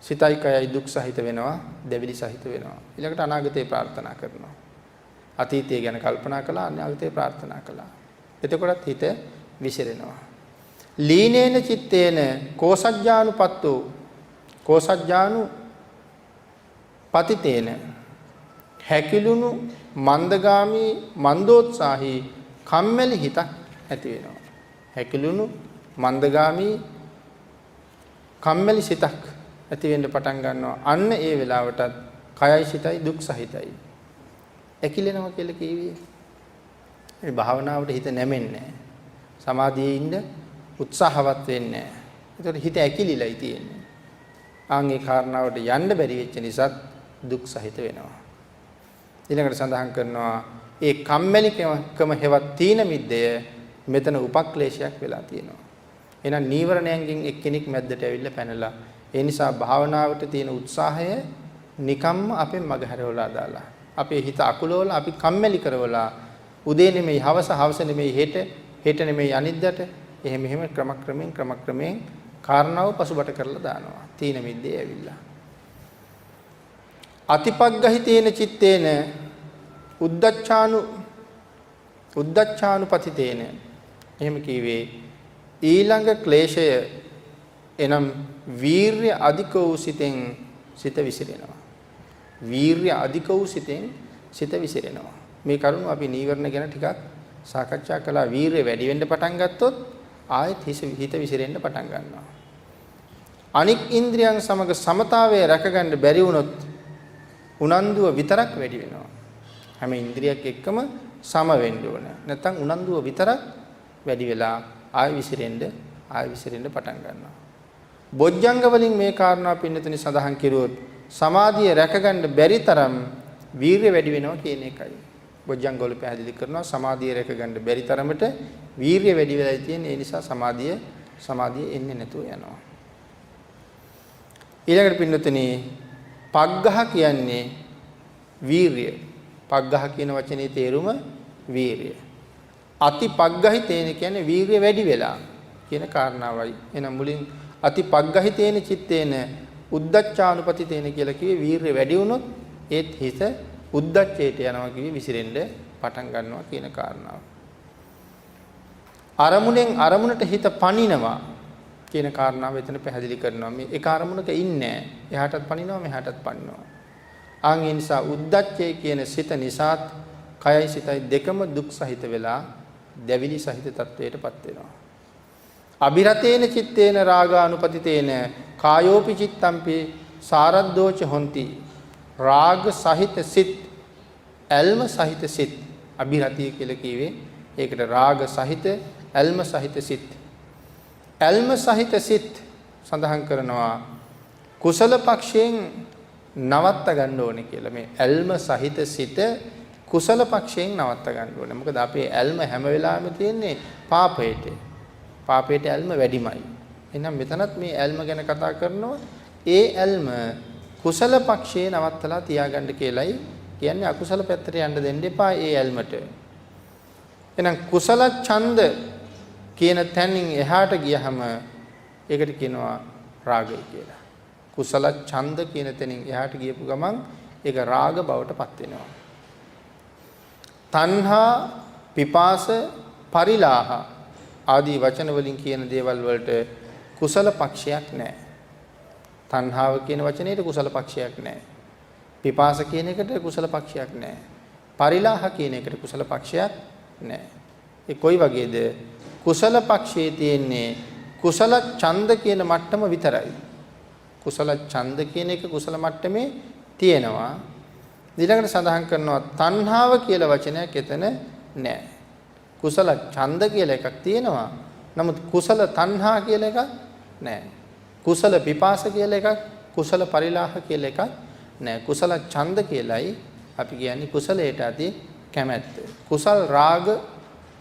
[SPEAKER 1] සිතයි කයයි දුක් සහිත වෙනවා, දෙවිලි සහිත වෙනවා. ඊළඟට අනාගතේ ප්‍රාර්ථනා කරනවා. අතීතය ගැන කල්පනා කළා, අනාගතේ ප්‍රාර්ථනා කළා. එතකොටත් හිත විසිරෙනවා. ලීනේන චිත්තේන කෝසජ්ජානුපත්තෝ කෝසජ්ජානු පතිතේන හැකිලුණු මන්දගාමී මන්දෝත්සාහී කම්මැලි හිතක් ඇති වෙනවා. හැකිලුණු මන්දගාමී කම්මැලි සිතක් ඇති වෙන්න පටන් ගන්නවා. අන්න ඒ වෙලාවටත් කයයි සිතයි දුක් සහිතයි. ඇකිලෙනවා කියලා කිව්වේ. මේ භාවනාවට හිත නැමෙන්නේ නැහැ. සමාධියේ ඉන්න උත්සාහවත් වෙන්නේ නැහැ. ඒතකොට හිත ඇකිලිලයි තියෙන්නේ. ආන්ගේ කාරණාවට යන්න බැරි වෙච්ච නිසා දුක් සහිත වෙනවා. ඊළඟට සඳහන් කරනවා ඒ කම්මැලිකම හෙවත් තීන මිද්දය මෙතන උපක්ලේශයක් වෙලා තියෙනවා. එහෙනම් නීවරණයන්ගෙන් එක්කෙනෙක් මැද්දට ඇවිල්ලා පැනලා ඒ නිසා භාවනාවට තියෙන උත්සාහය නිකම්ම අපෙන් මගහැරවලා දාලා අපේ හිත අකුලවලා අපි කම්මැලි කරවලා උදේ නෙමෙයි හවස නෙමෙයි හෙට හෙට නෙමෙයි අනිද්දාට එහෙම ක්‍රමක්‍රමයෙන් කාරණාව පසුබට කරලා දානවා. තීන මිද්දේ ඇවිල්ලා. අතිපග්ගහිතේන චිත්තේන උද්දච්චානුපතිතේන එහෙම කීවේ ඊළඟ ක්ලේශය එනම් වීර්ය අධික වූ සිතෙන් සිත විසිරෙනවා. වීර්ය අධික වූ සිතෙන් සිත විසිරෙනවා. මේ කරුණ අපි නීවරණ ගැන ටිකක් සාකච්ඡා කළා. වීර්ය වැඩි වෙන්න පටන් ගත්තොත් ආයෙත් හිත විසිරෙන්න පටන් ගන්නවා. අනික් ඉන්ද්‍රියන් සමග සමතාවය රැකගන්න බැරි වුණොත් උනන්දුව විතරක් වැඩි වෙනවා. හැම ඉන්ද්‍රියක් එක්කම සම වෙන්න ඕන. නැත්නම් උනන්දුව විතරක් වැඩි වෙලා ආයෙ විසිරෙන්න පටන් ගන්නවා. බොජ්ජංග වලින් මේ කාරණා පින්නතුනි සඳහන් කෙරුවොත් සමාධිය රැකගන්න බැරි තරම් වීර්ය වැඩි වෙනවා කියන එකයි. බොජ්ජංග වල පැහැදිලි කරනවා සමාධිය රැකගන්න බැරි තරමට වීර්ය වැඩි වෙලා තියෙන. ඒ නිසා සමාධිය එන්නේ නැතුව යනවා. ඊළඟට පින්නතුනි පග්ගහ කියන්නේ වීර්ය. පග්ගහ කියන වචනේ තේරුම වීර්ය. අති පග්ගහිතේන කියන්නේ වීර්ය වැඩි වෙලා කියන කාරණාවයි. එහෙනම් මුලින් අති පග්ගහිතේන චිත්තේන උද්දච්චානුපතිතේන කියලා කිව්වේ වීර්ය වැඩි වුණොත් ඒත් හිත උද්දච්චයට යනවා කිව්වේ විසිරෙන්න පටන් ගන්නවා කියන කාරණාව. අරමුණට හිත පනිනවා කියන කාරණාව එතන පැහැදිලි කරනවා. මේ එක අරමුණක ඉන්නේ නැහැ. එහාටත් පනිනවා මෙහාටත් පනිනවා. ආන් ඒ නිසා උද්දච්චය කියන සිත නිසාත් කයයි සිතයි දෙකම දුක් සහිත වෙලා දැවිලි සහිත තත්වයටපත් වෙනවා. අබිරතේන චිත්තේන රාගානුපතිතේන කායෝපි චිත්තම්පි සාරද්දෝච හොಂತಿ. රාග සහිත සිත්, ඇල්ම සහිත සිත් අබිරතිය කියලා කිව්වේ. ඒකට රාග සහිත, ඇල්ම සහිත සිත්. ඇල්ම සහිත සිත් සඳහන් කරනවා කුසල පක්ෂයෙන් නවත්ත ගන්න ඕනේ කියලා. මේ ඇල්ම සහිත සිත කුසල පක්ෂයෙන් නවත්ත ගන්න ඕනේ. මොකද අපේ ඇල්ම හැම වෙලාවෙම තියෙන්නේ පාපයට. පාපයට ඇල්ම වැඩිමයි. එහෙනම් මෙතනත් මේ ඇල්ම ගැන කතා කරනවා. ඒ ඇල්ම කුසල පක්ෂයේ නවත්තලා තියාගන්න කියලයි කියන්නේ. අකුසල පැත්තට යන්න දෙන්න එපා ඒ ඇල්මට. එහෙනම් කුසල ඡන්ද කියන තැනින් එහාට ගියහම ඒකට කියනවා රාගය කියලා. කුසල ඡන්ද කියන තැනින් එහාට ගියපු ගමන් ඒක රාග බවට පත් වෙනවා. තණ්හා, පිපාස, පරිලාහ ආදී වචන වලින් කියන දේවල් වලට කුසල පක්ෂයක් නැහැ. තණ්හාව කියන වචනේට කුසල පක්ෂයක් නැහැ. පිපාස කියන එකට කුසල පක්ෂයක් නැහැ. පරිලාහ කියන එකට කුසල පක්ෂයක් නැහැ. ඒ කොයි වගේද? කුසල පක්ෂයේ තියෙන්නේ කුසල ඡන්ද කියන මට්ටම විතරයි. කුසල ඡන්ද කියන එක කුසල මට්ටමේ තියෙනවා. ඊළඟට සඳහන් කරනවා තණ්හාව කියලා වචනයක් එතන නැහැ. කුසල ඡන්ද කියලා එකක් තියෙනවා. නමුත් කුසල තණ්හා කියලා එකක් නැහැ. කුසල පිපාස කියලා එකක්, කුසල පරිලාහ කියලා එකක් නැහැ. කුසල ඡන්ද කියලයි අපි කියන්නේ කුසලයට ඇති කැමැත්ත. කුසල් රාග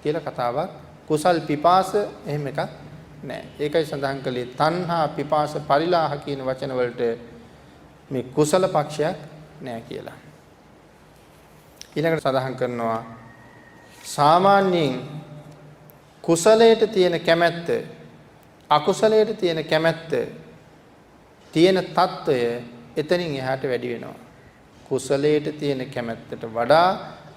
[SPEAKER 1] කියලා කතාවක්, කුසල් පිපාස එහෙම එකක් නැහැ. ඒකයි සඳහන් කළේ තණ්හා, පිපාස, පරිලාහ කියන වචන වලට මේ කුසල පක්ෂයක් නැහැ කියලා. ඊළඟට සඳහන් කරනවා සාමාන්‍යයෙන් කුසලයට තියෙන කැමැත්ත අකුසලයට තියෙන කැමැත්ත තියෙන తত্ত্বය එතනින් එහාට වැඩි වෙනවා. කුසලයට තියෙන කැමැත්තට වඩා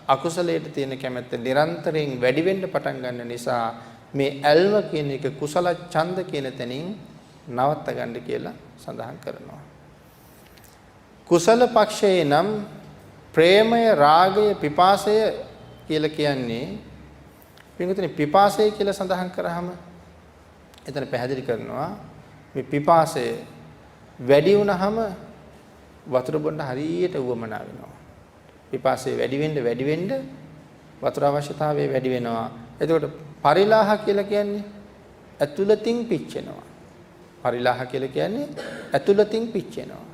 [SPEAKER 1] අකුසලයට තියෙන කැමැත්ත නිරන්තරයෙන් වැඩි වෙන්න පටන් ගන්න නිසා මේ ඇල්ම කියන එක කුසල ඡන්ද කියන තැනින් නවත්ත ගන්න කියලා සඳහන් කරනවා. කුසල පක්ෂයේ නම් ප්‍රේමය, රාගය, පිපාසය කියලා කියන්නේ පින්විතනේ පිපාසය කියලා සඳහන් කරාම එතන පැහැදිලි කරනවා මේ පිපාසය වැඩි වුණාම වතුර බොන්න හරියට උවමනා වෙනවා. පිපාසය වැඩි වෙන්න වතුර අවශ්‍යතාවය වැඩි වෙනවා. එතකොට පරිලාහ කියලා කියන්නේ ඇතුළතින් පිච්චෙනවා. පරිලාහ කියලා කියන්නේ ඇතුළතින් පිච්චෙනවා.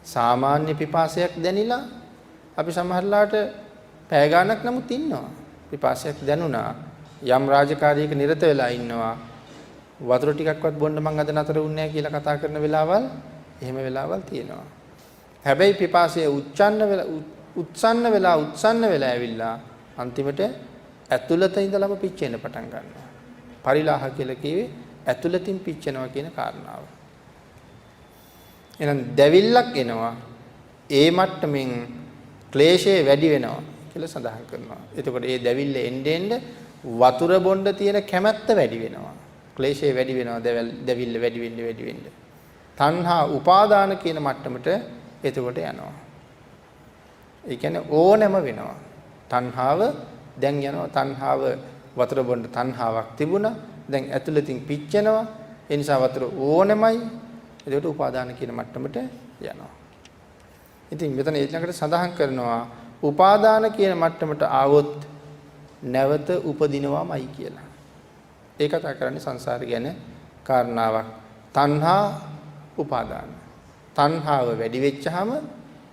[SPEAKER 1] සාමාන්‍ය පිපාසයක් දැනිලා අපි සමහරලාට පැය ගාණක් නමුත් ඉන්නවා. පිපාසයක් දැනුණා යම් රාජකාරියක නිරත වෙලා ඉන්නවා. වතුර ටිකක්වත් බොන්න මං අද නතර වුණේ නැහැ කියලා කතා කරන වෙලාවල් එහෙම වෙලාවල් තියෙනවා. හැබැයි පිපාසය උත්සන්න වෙලා ඇවිල්ලා අන්තිමට ඇතුළත ඉඳලම පිච්චෙන්න පටන් ගන්නවා. පරිලාහ කියලා කිව්වේ ඇතුළතින් පිච්චෙනවා කියන කාරණාව. එහෙනම් දැවිල්ලක් එනවා. ඒ මට්ටමින් ක්ලේශය වැඩි වෙනවා කියලා සඳහන් කරනවා. එතකොට ඒ දැවිල්ල එන්නේ වතුර බොන්න තියෙන කැමැත්ත වැඩි වෙනවා. ක්ලේශය වැඩි වෙනවා දැවිල්ල වැඩි වෙන්න. තණ්හා උපාදාන කියන මට්ටමට එතකොට යනවා. ඒ කියන්නේ ඕනෑම වෙනවා. තණ්හාව දැන් යනවා. තණ්හාව වතුර බොන්න තණ්හාවක් තිබුණා. දැන් ඇතුළතින් පිච්චෙනවා. ඒ නිසා වතුර ඕනෑමයි. එතකොට උපාදාන කියන මට්ටමට යනවා. ඉතින් මෙතන ඊළඟට සඳහන් කරනවා උපාදාන කියන මට්ටමට ආවොත් නැවත උපදිනවාමයි කියලා. ඒ කතා කරන්නේ සංසාර ගැන කාරණාවක්. තණ්හා උපාදාන. තණ්හාව වැඩි වෙච්චාම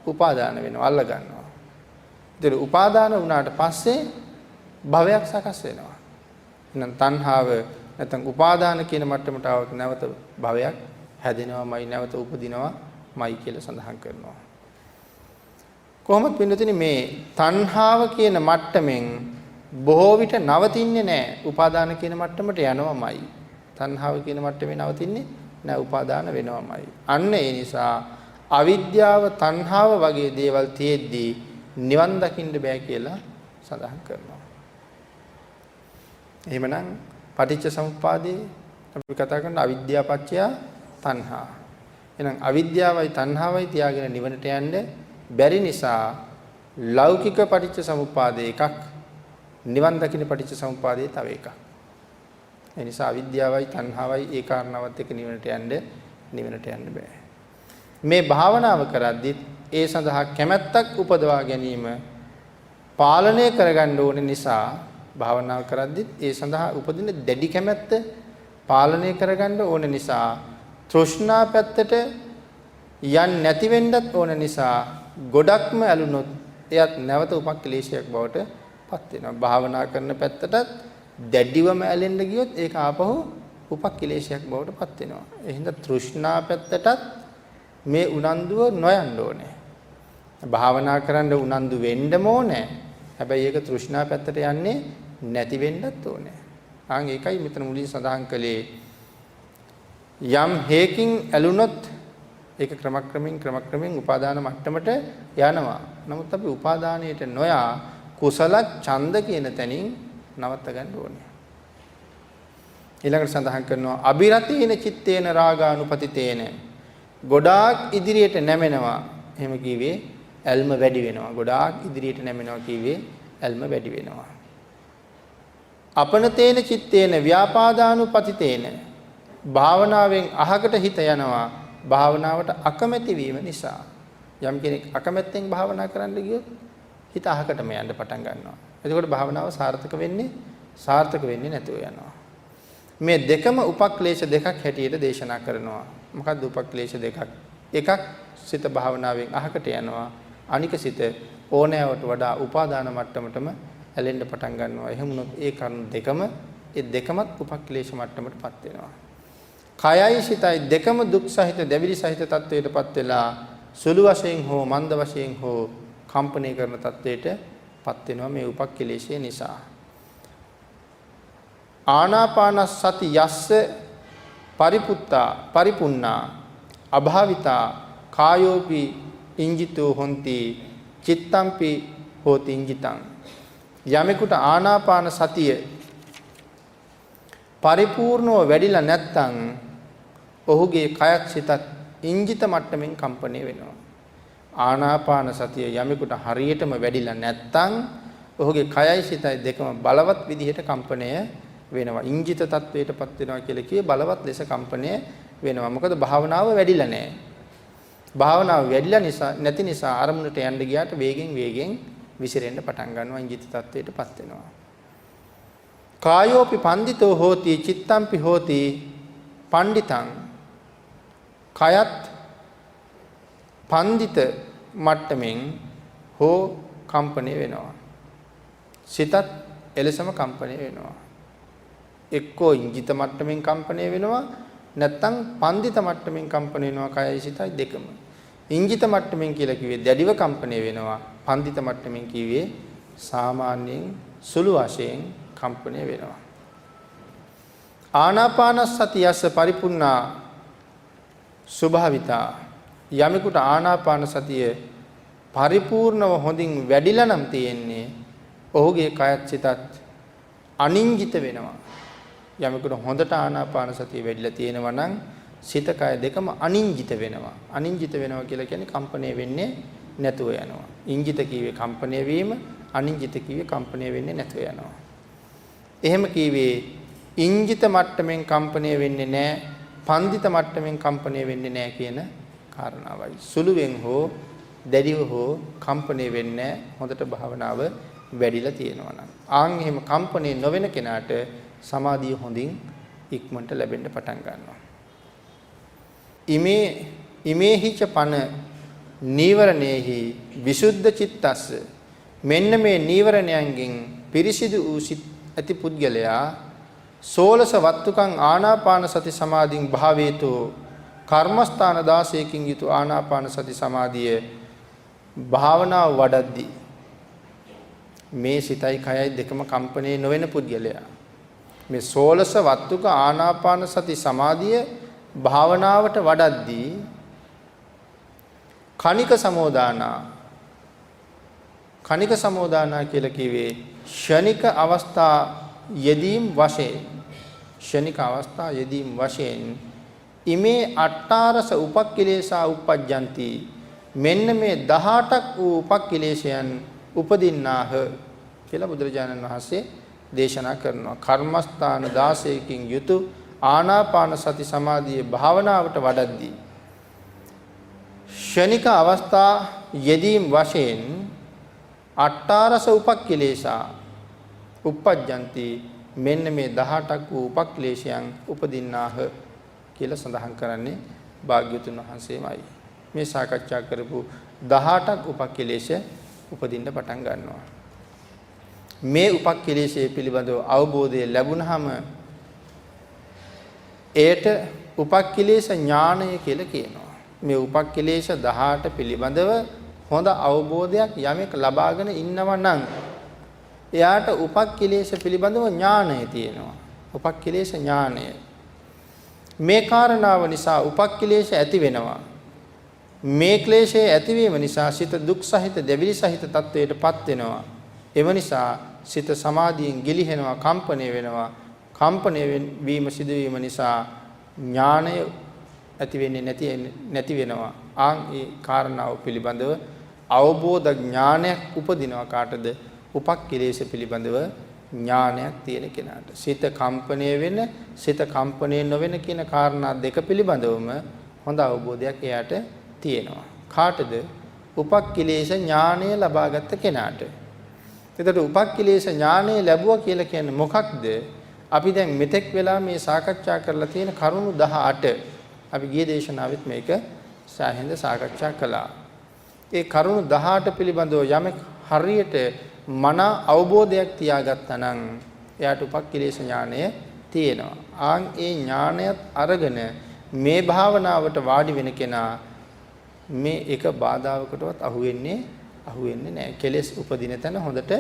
[SPEAKER 1] උපාදාන වෙනවා, අල්ල ගන්නවා. ඒතර උපාදාන වුණාට පස්සේ භවයක් සකස් වෙනවා. එහෙනම් තණ්හාව නැත්නම් උපාදාන කියන මට්ටමට આવොත් නැවත භවයක් හැදෙනවාමයි, නැවත උපදිනවාමයි කියලා සඳහන් කරනවා. කොහොමද පින්නතුනි මේ තණ්හාව කියන මට්ටමින් බොහෝ විට නවතින්නේ නැහැ. උපාදාන කියන මට්ටමට යනවාමයි. තණ්හාව කියන මට්ටමේ නවතින්නේ නැහැ, උපාදාන වෙනවාමයි. අන්න ඒ නිසා අවිද්‍යාව තණ්හාව වගේ දේවල් තියෙද්දී නිවන් දකින්න බෑ කියලා සඳහන් කරනවා. එහෙමනම් පටිච්ච සමුප්පාදේ අපි කතා කරන අවිද්‍යාව පත්‍ය තණ්හා. එහෙනම් අවිද්‍යාවයි තණ්හාවයි තියාගෙන නිවනට යන්න බැරි නිසා ලෞකික පටිච්ච සමුප්පාදේ එකක්, නිවන් දකින්න පටිච්ච සමුප්පාදේ තව එකක්. ඒ නිසා අවිද්‍යාවයි තණ්හාවයි ඒ කාරණාවත් එක්ක නිවනට යන්න බෑ. මේ භාවනාව කරද්දිත් ඒ සඳහා කැමැත්තක් උපදවා ගැනීම පාලනය කරගන්න ඕන නිසා භාවනාව කරද්දිත් ඒ සඳහා උපදින දැඩි කැමැත්ත පාලනය කරගන්න ඕන නිසා තෘෂ්ණා පැත්තට යන්නේ නැති වෙන්නත් ඕන නිසා ගොඩක්ම ඇලුනොත් එයත් නැවත උපක්ලේශයක් බවට පත් වෙනවා. භාවනා කරන පැත්තටත් දැඩිවම ඇලෙන්න ගියොත් ඒක ආපහු උපක්ලේශයක් බවට පත් වෙනවා. ඒ හින්දා තෘෂ්ණා පැත්තටත් මේ උනන්දුව නොයන්න ඕනේ. භාවනා කරන්න උනන්දු වෙන්නම ඕනේ. හැබැයි ඒක තෘෂ්ණා පැත්තට යන්නේ නැති වෙන්නත් ඕනේ. ආන් ඒකයි මෙතන මුලින් සඳහන් කළේ යම් හේකින් ඇලුනොත් ඒක ක්‍රමක්‍රමයෙන් උපාදාන මට්ටමට යනවා. නමුත් අපි උපාදානයට නොයා කුසල ඡන්ද කියන තැනින් නවත්ත ගන්න ඕනේ. ඊළඟට සඳහන් කරනවා අබිරතේන චිත්තේන රාගානුපතිතේන. ගොඩාක් ඉදිරියට නැමෙනවා. එහෙම කිව්වේ ඇල්ම වැඩි වෙනවා. ගොඩාක් ඉදිරියට නැමෙනවා කිව්වේ ඇල්ම වැඩි වෙනවා. අපනතේන චිත්තේන ව්‍යාපාදානුපතිතේන. භාවනාවෙන් අහකට හිත යනවා. භාවනාවට අකමැති වීම නිසා. යම් කෙනෙක් අකමැත්තෙන් භාවනා කරන්න ගියොත් හිත අහකටම යන්න පටන් ගන්නවා. එතකොට භාවනාව සාර්ථක වෙන්නේ නැතුව යනවා. මේ දෙකම උපක්ලේශ දෙකක් හැටියට දේශනා කරනවා. මොකක්ද උපක්ලේශ දෙකක්? එකක් සිත භාවනාවෙන් අහකට යනවා. අනික සිත ඕනෑවට වඩා උපාදාන මට්ටමටම ඇලෙන්න පටන් ගන්නවා. එහෙම වුණොත් ඒ කරුණු දෙකමත් උපක්ලේශ මට්ටමටපත් වෙනවා. කයයි සිතයි දෙකම දුක් සහිත දැවිලි සහිත තත්වයටපත් වෙලා සුළු වශයෙන් හෝ මන්ද වශයෙන් හෝ කම්පණය කරන තත්වයටපත් වෙනවා මේ උපක්ලේශය නිසා. ආනාපානසති යස්ස පරිපුන්නා අභාවිතා කායෝපි ඉංජිතෝ හොಂತಿ චිත්තම්පි හෝති ඉංජිතං. යමෙකුට ආනාපාන සතිය පරිපූර්ණව වැඩිලා නැත්නම් ඔහුගේ කයත් සිතත් ඉංජිත මට්ටමින් කම්පණය වෙනවා. ආනාපාන සතිය යමෙකුට හරියටම වැඩිලා නැත්නම් ඔහුගේ කයයි සිතයි දෙකම බලවත් විදිහට කම්පණය වෙනවා. ඉංජිත තත්වයටපත් වෙනවා කියලා කියේ බලවත් ලෙස කම්පණය වෙනවා. මොකද භාවනාව වැඩිලා නැහැ. භාවනාව වැඩිලා නැති නිසා අරමුණට යන්න ගියාට වේගෙන් විසිරෙන්න පටන් ගන්නවා. ඉංජිත තත්වයටපත් වෙනවා. කායෝපි පණ්ඩිතෝ හෝති චිත්තම්පි හෝති පණ්ඩිතං. කයත් පණ්ඩිත මට්ටමින් හෝ කම්පණය වෙනවා. සිතත් එලෙසම කම්පණය වෙනවා. එක්කෝ ඉංජිත මට්ටමින් කම්පණය වෙනවා නැත්නම් පන්දිත මට්ටමින් කම්පණය වෙනවා කයයි සිතයි දෙකම. ඉංජිත මට්ටමින් කියලා කිව්වේ දැඩිව කම්පණය වෙනවා. පන්දිත මට්ටමින් කිව්වේ සාමාන්‍යයෙන් සුළු වශයෙන් කම්පණය වෙනවා. ආනාපාන සතියස්ස පරිපූර්ණා ස්වභාවිතා යමෙකුට ආනාපාන සතිය පරිපූර්ණව හොඳින් වැඩිලා නම් තියෙන්නේ ඔහුගේ කයත් සිතත් අනින්ජිත වෙනවා. යමෙකුට හොඳට ආනාපාන සතිය වැඩිලා තියෙනවා නම් සිත කය දෙකම අනින්ජිත වෙනවා. අනින්ජිත වෙනවා කියලා කියන්නේ කම්පණය වෙන්නේ නැතුව යනවා. ඉන්ජිත කීවේ කම්පණය වීම, අනින්ජිත කීවේ කම්පණය වෙන්නේ නැතුව යනවා. එහෙම කීවේ ඉන්ජිත මට්ටමින් කම්පණය වෙන්නේ නැහැ, පන්දිත මට්ටමින් කම්පණය වෙන්නේ නැහැ කියන කාරණාවයි. සුළුවෙන් හෝ දැඩිව හෝ කම්පණය වෙන්නේ හොඳට භාවනාව වැඩිලා තියෙනවා නම්. ආන් එහෙම කම්පණය නොවන කෙනාට සමාධිය හොඳින් ඉක්මනට ලැබෙන්න පටන් ගන්නවා. ඉමේහිච පන නීවරණේහි විසුද්ධ චිත්තස්ස මෙන්න මේ නීවරණයන්ගෙන් පිරිසිදු වූ සිත් ඇති පුද්ගලයා සෝලස වත්තුකං ආනාපාන සති සමාධින් භාවේතු කර්මස්ථාන 16කින් යුතු ආනාපාන සති සමාධිය භාවනාව වඩද්දී මේ සිතයි කයයි දෙකම කම්පණය නොවන පුද්ගලයා මේ සෝලස වත්තුක ආනාපාන සති සමාධිය භාවනාවට වඩද්දී කණික සමෝදානා කියලා කිව්වේ ෂණික අවස්ථා යෙදීම් වශයෙන් ඉමේ අට්ඨාරස උපක්ඛිලේසා උපජ්ජಂತಿ මෙන්න මේ 18ක් වූ උපක්ඛිලේශයන් උපදින්නාහ කියලා බුදුරජාණන් වහන්සේ දේශනා කරනවා. කර්මස්ථාන 16කින් යුතු ආනාපාන සති සමාධියේ භාවනාවට වඩද්දී ෂණික අවස්ථා යෙදීම් වශයෙන් අට්ඨාරස උපක්ඛිලේශා උපජ්ජಂತಿ මෙන්න මේ 18ක් වූ උපක්ලේශයන් උපදින්නාහ කියලා සඳහන් කරන්නේ භාග්‍යවතුන් වහන්සේමයි. මේ සාකච්ඡා කරපු 18ක් උපක්ලේශ උපදින්න පටන් ගන්නවා. මේ උපක්ලේශයේ පිළිබඳව අවබෝධය ලැබුණාම ඒට උපක්ලේශ ඥානය කියලා කියනවා. මේ උපක්ලේශ 18 පිළිබඳව හොඳ අවබෝධයක් යමෙක් ලබාගෙන ඉන්නවා නම් එයාට උපක්ඛිලේශ පිළිබඳව ඥානය තියෙනවා. උපක්ඛිලේශ ඥානය. මේ කාරණාව නිසා උපක්ඛිලේශ ඇති වෙනවා. මේ ක්ලේශයේ ඇතිවීම නිසා සිත දුක් සහිත දෙවිලි සහිත තත්වයටපත් වෙනවා. එව නිසා සිත සමාධියෙන් ගිලිහෙනවා, කම්පණය වෙනවා. කම්පණය වීම සිදුවීම නිසා ඥානය ඇති වෙන්නේ නැති වෙනවා. ආන් ඒ කාරණාව පිළිබඳව අවබෝධ ඥානයක් උපදිනවා කාටද? උපක්ඛිලේශ පිළිබඳව ඥානයක් තියෙන කෙනාට. සිත කම්පණය වෙන, සිත කම්පණය නොවන කියන කාරණා දෙක පිළිබඳවම හොඳ අවබෝධයක් එයාට තියෙනවා. කාටද? උපක්ඛිලේශ ඥානය ලබාගත් කෙනාට. එතකොට උපක්ඛිලේශ ඥානය ලැබුවා කියලා කියන්නේ මොකක්ද? අපි දැන් මෙතෙක් වෙලා මේ සාකච්ඡා කරලා තියෙන කරුණු 18 අපි ගිය දේශනාවෙත් මේක සාහින්ද සාකච්ඡා කළා. ඒ කරුණු 18 පිළිබඳව යමෙක් හරියට මන අවබෝධයක් තියාගත්තා නම් එයාට උපක්ඛිලේශ ඥානය තියෙනවා. ආන් ඒ ඥානයත් අරගෙන මේ භාවනාවට වාඩි වෙන කෙනා මේ එක බාධාවකටවත් අහු වෙන්නේ නැහැ. කෙලෙස් උපදින තැන හොඳට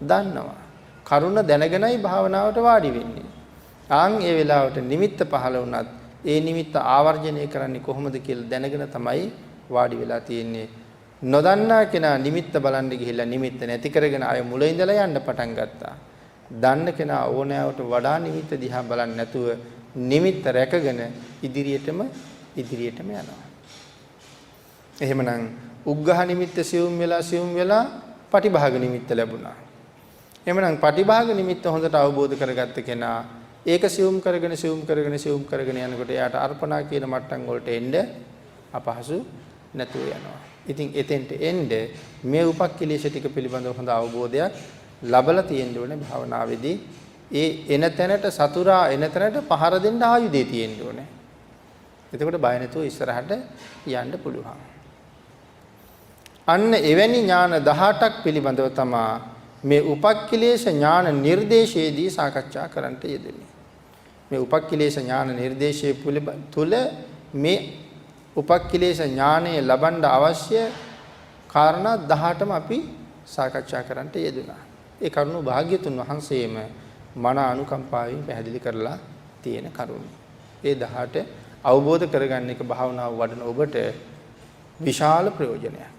[SPEAKER 1] දන්නවා. කරුණ දැනගෙනයි භාවනාවට වාඩි වෙන්නේ. ආන් ඒ වෙලාවට නිමිත්ත පහළ වුණත් ඒ නිමිත්ත ආවර්ජනය කරන්නේ කොහොමද කියලා දැනගෙන තමයි වාඩි වෙලා තියෙන්නේ. නොදන්නා කෙනා නිමිත්ත බලන්න ගිහිල්ලා නිමිත්ත නැති කරගෙන ආය මුල ඉඳලා යන්න පටන් ගත්තා. දන්න කෙනා ඕනෑවට වඩා නිමිත්ත දිහා බලන්නේ නැතුව නිමිත්ත රැකගෙන ඉදිරියටම යනවා. එහෙමනම් උග්ඝහ නිමිත්ත සියුම් වෙලා පටිභාග නිමිත්ත ලැබුණා. එහෙමනම් පටිභාග නිමිත්ත හොඳට අවබෝධ කරගත්ත කෙනා ඒක සියුම් කරගෙන යනකොට එයාට අර්පණා කියන මට්ටම් වලට එන්න අපහසු නැතුව යනවා. ඉතින් එතෙන්ට එන්න මේ උපක්ඛිලේශ ටික පිළිබඳව හොඳ අවබෝධයක් ලබලා තියෙන්න ඕනේ භාවනාවේදී. ඒ එන තැනට සතුරා එන තැනට පහර දෙන්න ආයුධය තියෙන්න ඕනේ. එතකොට බය නැතුව ඉස්සරහට යන්න පුළුවන්. අන්න එවැනි ඥාන 18ක් පිළිබඳව තමයි මේ උපක්ඛිලේශ ඥාන නිර්දේශයේදී සාකච්ඡා කරන්නට යෙදුනේ. මේ උපක්ඛිලේශ ඥාන නිර්දේශයේ තුල මේ උපක්ඛිලේශ ඥානය ලබන්න අවශ්‍ය කාරණා 18ම අපි සාකච්ඡා කරන්නට යෙදුණා. ඒ කරුණු භාග්‍යතුන් වහන්සේම මන අනුකම්පාවෙන් පැහැදිලි කරලා තියෙන කරුණු. ඒ 18 අවබෝධ කරගන්න එක භාවනාව වඩන ඔබට විශාල ප්‍රයෝජනයක්.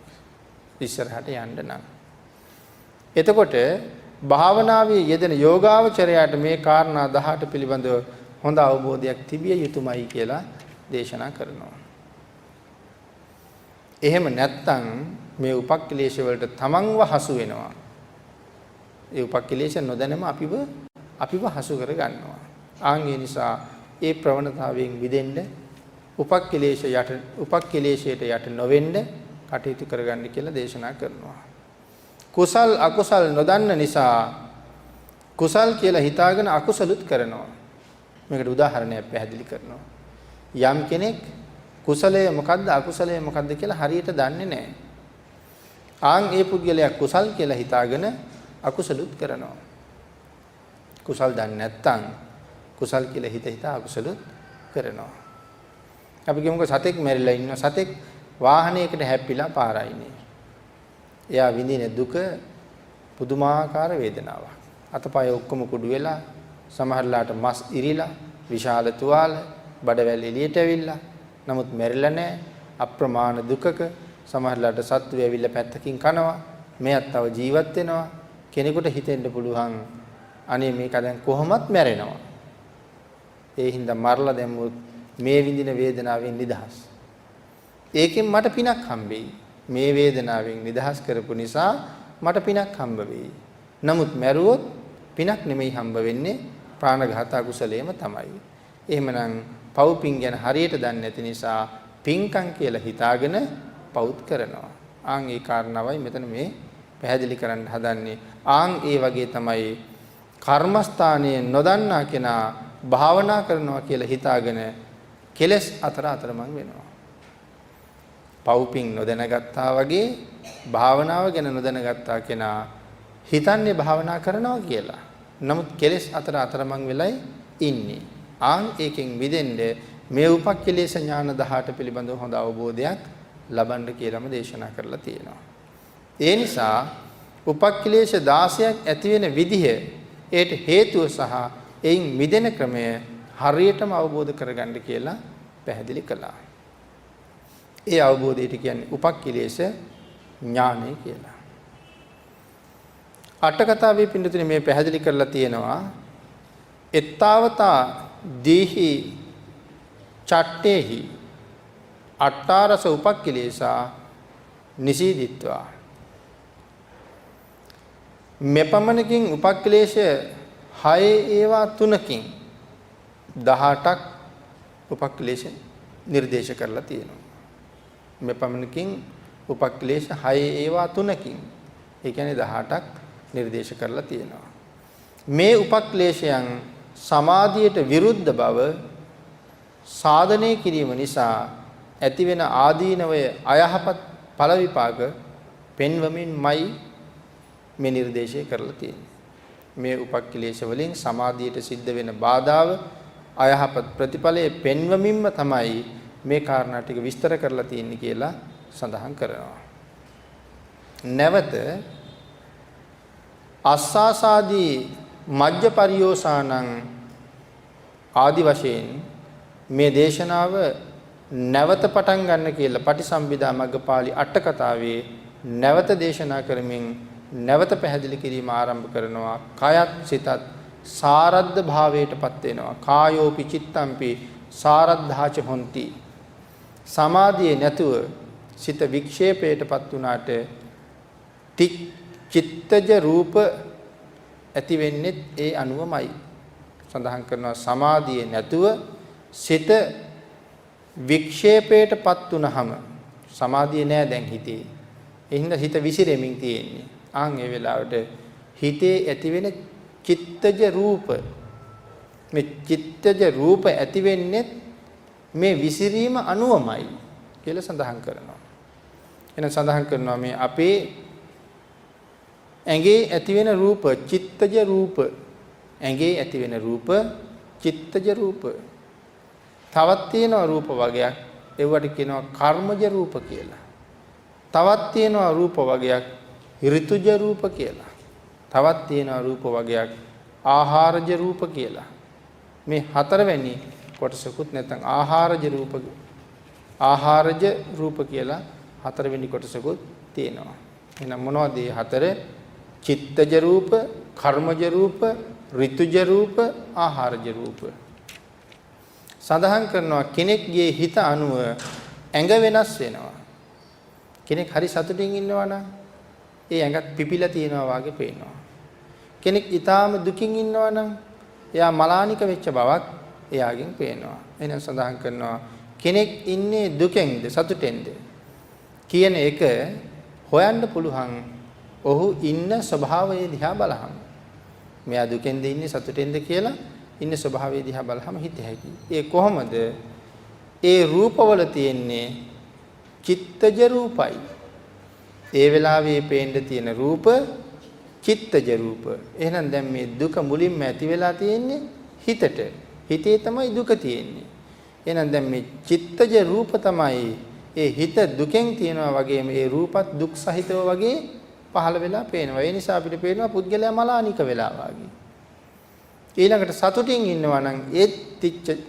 [SPEAKER 1] ඉස්සරහට යන්න නම්. එතකොට භාවනාවේ යෙදෙන යෝගාවචරයට මේ කාරණා 18 පිළිබඳව හොඳ අවබෝධයක් තිබිය යුතුමයි කියලා දේශනා කරනවා. එහෙම නැත්නම් මේ උපක්ඛලේශ වලට තමන්ව හසු වෙනවා. ඒ උපක්ඛලේශ නොදැනම අපිව හසු කර ගන්නවා. ඒ නිසා ඒ ප්‍රවණතාවයෙන් මිදෙන්න උපක්ඛලේශයට යට නොවෙන්න කටයුතු කරගන්න කියලා දේශනා කරනවා. කුසල් අකුසල් නොදන්න නිසා කුසල් කියලා හිතාගෙන අකුසලුත් කරනවා. මේකට උදාහරණයක් පැහැදිලි කරනවා. යම් කෙනෙක් කුසලය මොකද්ද අකුසලය මොකද්ද කියලා හරියට දන්නේ නැහැ. ඒ පුද්ගලයා කුසල් කියලා හිතාගෙන අකුසලුත් කරනවා. කුසල් දන්නේ නැත්නම් කුසල් කියලා හිතා අකුසලුත් කරනවා. අපි කියමුකෝ සතෙක් මැරිලා ඉන්න සතෙක් වාහනයකට හැප්පිලා පාරයිනේ. එයා විඳින දුක පුදුමාකාර වේදනාවක්. අතපය ඔක්කොම කුඩු වෙලා සමහරලාට මස් ඉරිලා විශාල තුවාල බඩවැල් එළියට ඇවිල්ලා නමුත් මැරිලා නැහැ. අප්‍රමාණ දුකක සමහරලාට සත්තු ඇවිල්ලා පැත්තකින් කනවා. මෙයත් තව ජීවත් වෙනවා. කෙනෙකුට හිතෙන්න පුළුවන් අනේ මේක දැන් කොහොමත් මැරෙනවා. ඒ හින්දා මරලා දැම්මොත් මේ විඳින වේදනාවෙන් නිදහස්. ඒකෙන් මට පිනක් හම්බෙයි. මේ වේදනාවෙන් නිදහස් කරපු නිසා මට පිනක් හම්බ වෙයි. නමුත් මැරුවොත් පිනක් නෙමෙයි හම්බ වෙන්නේ ප්‍රාණඝාත අකුසලයේම තමයි. එහෙමනම් පව් පින් ගැන හරියට දන්නේ නැති නිසා පින්කම් කියලා හිතාගෙන පවුත් කරනවා. ඒ කාරණාවයි මෙතන මේ පැහැදිලි කරන්න හදන්නේ. ඒ වගේ තමයි කර්මස්ථානයේ නොදන්නා කෙනා භාවනා කරනවා කියලා හිතාගෙන කෙලස් අතරමං වෙනවා. පව්පින් නොදැනගත්තා වගේ භාවනාව ගැන නොදැනගත්තා කෙනා හිතන්නේ භාවනා කරනවා කියලා. නමුත් කෙලස් අතරමං වෙලයි ඉන්නේ. ඒකෙන් මිදෙන්න මේ උපක්ඛලේශ ඥාන 18 පිළිබඳව හොඳ අවබෝධයක් ලබන්න කියලාම දේශනා කරලා තියෙනවා. ඒ නිසා උපක්ඛලේශ 16ක් ඇති වෙන විදිහ ඒට හේතුව සහ එයින් මිදෙන ක්‍රමය හරියටම අවබෝධ කරගන්න කියලා පැහැදිලි කළා. ඒ අවබෝධයට කියන්නේ උපක්ඛලේශ ඥානය කියලා. අට කතාවේ පින්නතුනේ මේ පැහැදිලි කරලා තියෙනවා. එත්තාවතා දීහි චට්ටේහි අට්ඨාරස උපක්ඛලේශා නිසීදිත්වා. මෙපමණකින් උපක්ඛලේශ 6 ඒවා 3කින් 18ක් උපක්ඛලේශ නිර්දේශ කරලා තියෙනවා. මෙපමණකින් උපක්ඛලේශ 6 ඒවා 3කින් ඒ කියන්නේ 18ක් නිර්දේශ කරලා තියෙනවා. මේ උපක්ඛලේශයන් සමාධියට විරුද්ධ බව සාධනය කිරීම නිසා ඇතිවෙන ආදීනවය අයහපත් ඵල විපාක පෙන්වමින්මයි මේ නිර්දේශය කරලා තියෙන්නේ. මේ උපක්ඛලේශ වලින් සමාධියට සිද්ධ වෙන බාධාව අයහපත් ප්‍රතිඵලයේ පෙන්වමින්ම තමයි මේ කාරණා ටික විස්තර කරලා තියෙන්නේ කියලා සඳහන් කරනවා. නැවත අස්සාසාදී මජ්ජ පරියෝසානං ආදි වශයෙන් මේ දේශනාව නැවත පටන් ගන්න කියලා පටිසම්භිදා මග්ගපාළි අට කතාවේ නැවත දේශනා කරමින් නැවත පැහැදිලි කිරීම ආරම්භ කරනවා. කයත් සිතත් සාරද්ධ භාවයටපත් වෙනවා. කායෝපි චිත්තම්පි සාරද්ධාච හොಂತಿ. සමාධියේ නැතුව සිත වික්ෂේපයටපත් වුණාට චිත්තජ රූප ඇති වෙන්නේ ඒ අනුවමයි. සඳහන් කරනවා සමාධියේ නැතුව සිත වික්ෂේපයටපත් වුණාම සමාධිය නෑ දැන් හිතේ. එහෙනම් හිත විසිරෙමින් තියෙන්නේ. ඒ වෙලාවට හිතේ ඇතිවෙන චිත්තජ රූප මේ චිත්තජ රූප ඇති වෙන්නේ මේ විසිරීම අනුවමයි කියලා සඳහන් කරනවා. එහෙනම් සඳහන් කරනවා මේ අපේ ඇඟේ ඇතිවෙන රූප චිත්තජ රූප ඇඟේ ඇතිවෙන රූප චිත්තජ රූප තවත් තියෙනවා රූප වගයක් ඒවට කියනවා කර්මජ රූප කියලා. තවත් තියෙනවා රූප වගයක් ඍතුජ රූප කියලා. තවත් තියෙනවා රූප වගයක් ආහාරජ රූප කියලා. මේ හතරවෙනි කොටසකුත් නැත්නම් ආහාරජ රූප කියලා හතරවෙනි කොටසකුත් තියෙනවා. එහෙනම් මොනවද මේ හතර? චිත්තජ රූප, කර්මජ රූප, ඍතුජ රූප, ආහාරජ රූප. සඳහන් කරනවා කෙනෙක්ගේ හිත අනුව ඇඟ වෙනස් වෙනවා. කෙනෙක් හරි සතුටින් ඉන්නවා නම් ඒ ඇඟත් පිපිලා තියෙනවා වගේ පේනවා. කෙනෙක් ඊටාම දුකින් ඉන්නවා නම් එයා මලානික වෙච්ච බවක් එයාගෙන් පේනවා. එහෙනම් සඳහන් කරනවා කෙනෙක් ඉන්නේ දුකෙන්ද සතුටෙන්ද කියන එක හොයන්න පුළුවන් ඔහු ඉන්න ස්වභාවය දිහා බලහම. මෙයා දුකෙන්ද ඉන්නේ සතුටෙන්ද කියලා ඉන්න ස්වභාවය දිහා බලහම හිත හැකි. ඒ කොහොමද? ඒ රූපවල තියෙන්නේ චිත්තජ රූපයි. ඒ වෙලාවේ පේන්න තියෙන රූප චිත්තජ රූප. එහෙනම් දැන් මේ දුක මුලින්ම ඇති වෙලා තියෙන්නේ හිතට. හිතේ තමයි දුක තියෙන්නේ. එහෙනම් දැන් මේ චිත්තජ රූප තමයි ඒ හිත දුකෙන් තියනවා වගේම ඒ රූපත් දුක් සහිතව වගේ පහළ වෙලා පේනවා. ඒ නිසා අපිට පේනවා පුද්ගලයා මලානික වෙලා වගේ. ඊළඟට සතුටින් ඉන්නවා නම් ඒ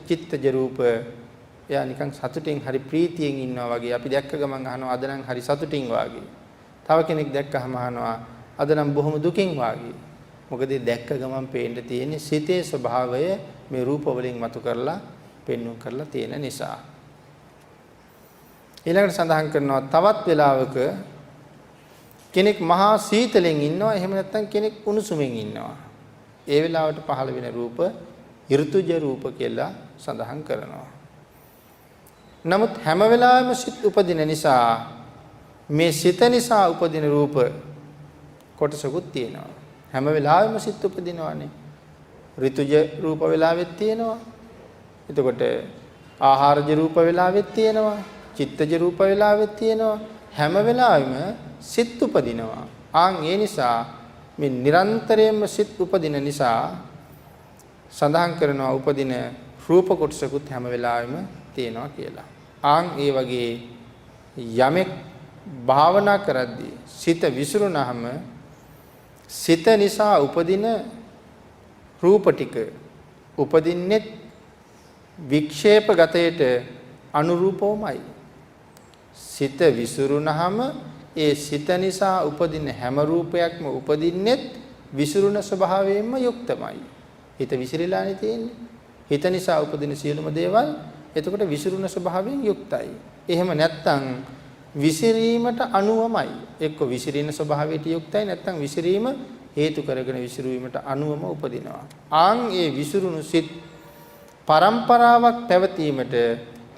[SPEAKER 1] චිත්තජ රූප එයා නිකන් සතුටින් හරි ප්‍රීතියෙන් ඉන්නවා වගේ. අපි දැක්ක ගමන් අහනවා අද නම් හරි සතුටින් වගේ. තව කෙනෙක් දැක්කහම අහනවා අද නම් බොහොම දුකින් වගේ. මොකද දැක්ක ගමන් පේන්න තියෙන්නේ සිතේ ස්වභාවය මේ රූප වලින් මතු කරලා පෙන්වු කරලා තියෙන නිසා. ඊළඟට සඳහන් කරනවා තවත් වෙලාවක කෙනෙක් මහා සීතලෙන් ඉන්නවා. එහෙම නැත්නම් කෙනෙක් උණුසුමින් ඉන්නවා. ඒ වෙලාවට පහළ වෙන රූප ඍතුජ රූප කියලා සඳහන් කරනවා. නමුත් හැම වෙලාවෙම සිත් උපදින නිසා මේ සිත නිසා උපදින රූප කොටසකුත් තියෙනවා. හැම වෙලාවෙම සිත් උපදිනවානේ. ඍතුජ රූප වෙලාවෙත් තියෙනවා. එතකොට ආහාරජ රූප වෙලාවෙත් තියෙනවා. චිත්තජ රූප වෙලාවෙත් තියෙනවා. හැම වෙලාවෙම සිත් උපදිනවා. ඒ නිසා මේ නිරන්තරයෙන්ම සිත් උපදින නිසා සඳහන් කරනවා උපදින රූප කොටසකුත් හැම වෙලාවෙම තියෙනවා කියලා. ඒ වගේ යමෙක් භාවනා කරද්දී සිත විසිරුණාම සිත නිසා උපදින රූප ටික උපදින්නේ වික්ෂේප ගතයට අනුරූපවමයි. සිත විසිරුණාම ඒ සිත නිසා උපදින හැම රූපයක්ම උපදින්නේ විසිරුණ ස්වභාවයෙන්ම යුක්තමයි. හිත විසිරීලානේ තියෙන්නේ. හිත නිසා උපදින සියලුම දේවල් එතකොට විසිරුණ ස්වභාවයෙන් යුක්තයි. එහෙම නැත්නම් විසිරීමට අනුවමයි. එක්ක විසිරින ස්වභාවයට යුක්තයි නැත්නම් විසිරීම හේතු කරගෙන විසිරීමට අනුවම උපදිනවා. ඒ විසිරුණු සිත් පරම්පරාවක් පැවතීමට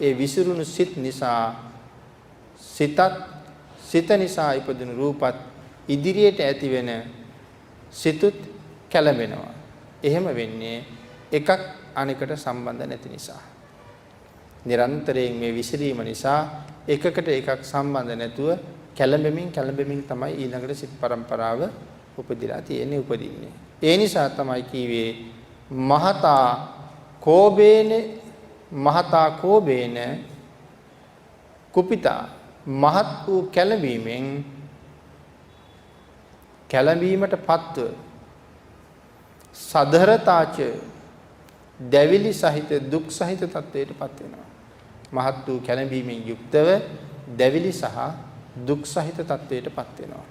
[SPEAKER 1] ඒ විසිරුණු සිත් නිසා සිත නිසා ඉපදුණු රූපත් ඉදිරියට ඇති වෙන සිතුත් කැළඹෙනවා. එහෙම වෙන්නේ එකක් අනෙකට සම්බන්ධ නැති නිසා. නිරන්තරයෙන් මේ විසිරීම නිසා එකකට එකක් සම්බන්ධ නැතුව කැළඹෙමින් තමයි ඊළඟට සිත් පරම්පරාව උපදිලා තියෙන්නේ උපදින්නේ. ඒ නිසා තමයි කීවේ මහතා කෝබේන කුපිතා මහත් වූ කැළඹීමට පත්ව සදරතාච දැවිලි සහිත දුක් සහිත තත්වයටපත් වෙනවා. මහත් වූ කැළඹීමෙන් යුක්තව දැවිලි සහ දුක් සහිත තත්වයටපත් වෙනවා.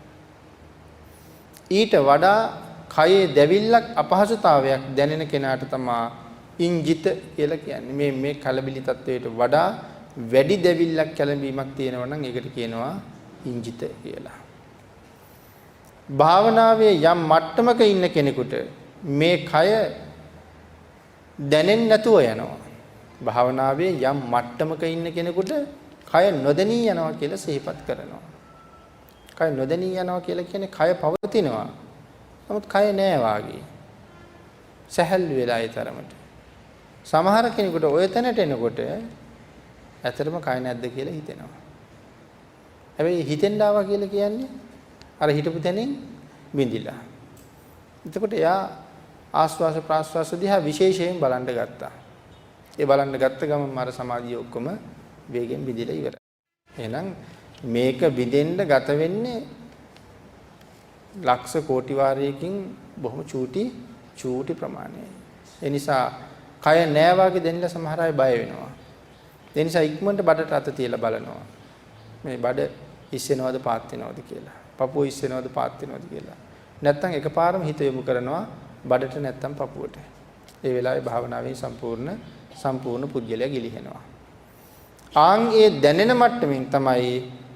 [SPEAKER 1] ඊට වඩා කයේ දැවිල්ලක් අපහසුතාවයක් දැනෙන කෙනාට තමයි ඉංජිත කියලා කියන්නේ. මේ කලබිලි තත්වයට වඩා වැඩි දැවිල්ලක් කැළඹීමක් තියෙනවා නම් ඒකට කියනවා ඉංජිත කියලා. භාවනාවේ යම් මට්ටමක ඉන්න කෙනෙකුට මේ කය දැනෙන්නේ නැතුව යනවා. භාවනාවේ යම් මට්ටමක ඉන්න කෙනෙකුට කය නොදැනී යනවා කියලා සිහිපත් කරනවා. කය නොදැනී යනවා කියලා කියන්නේ කය පවතිනවා. නමුත් කය නෑ වාගේ. සැහැල්ලු වෙලා ඒ තරමට. සමහර කෙනෙකුට ඔය තැනට එනකොට ඇත්තටම කය නැද්ද කියලා හිතෙනවා. හැබැයි හිතෙන් ආවා කියලා කියන්නේ අර හිතපු තැනින් බිඳිලා. එතකොට එයා ආස්වාස ප්‍රාස්වාස දිහා විශේෂයෙන් බලන්න ගත්තා. ඒ බලන්න ගත්ත ගමන් මාර සමාධිය ඔක්කොම වේගෙන් බිඳිලා ඉවරයි. එහෙනම් මේක බිඳෙන්න ගත වෙන්නේ ලක්ෂ කෝටි වාරයකින් බොහොම චූටි ප්‍රමාණයයි. ඒ නිසා කය නෑ වගේ දෙන්න සමහර අය බය වෙනවා. ඒ නිසා ඉක්මනට බඩට අත තියලා බලනවා. මේ බඩ ඉස්සෙනවද පාත් වෙනවද කියලා. පපුව ඉස්සෙනවද පාත් වෙනවද කියලා. නැත්තම් එකපාරම හිත යොමු කරනවා බඩට නැත්තම් පපුවට. ඒ වෙලාවේ භාවනාවෙන් සම්පූර්ණ පුද්ගලයා ගිලිහෙනවා. ආන් ඒ දැනෙන මට්ටමින් තමයි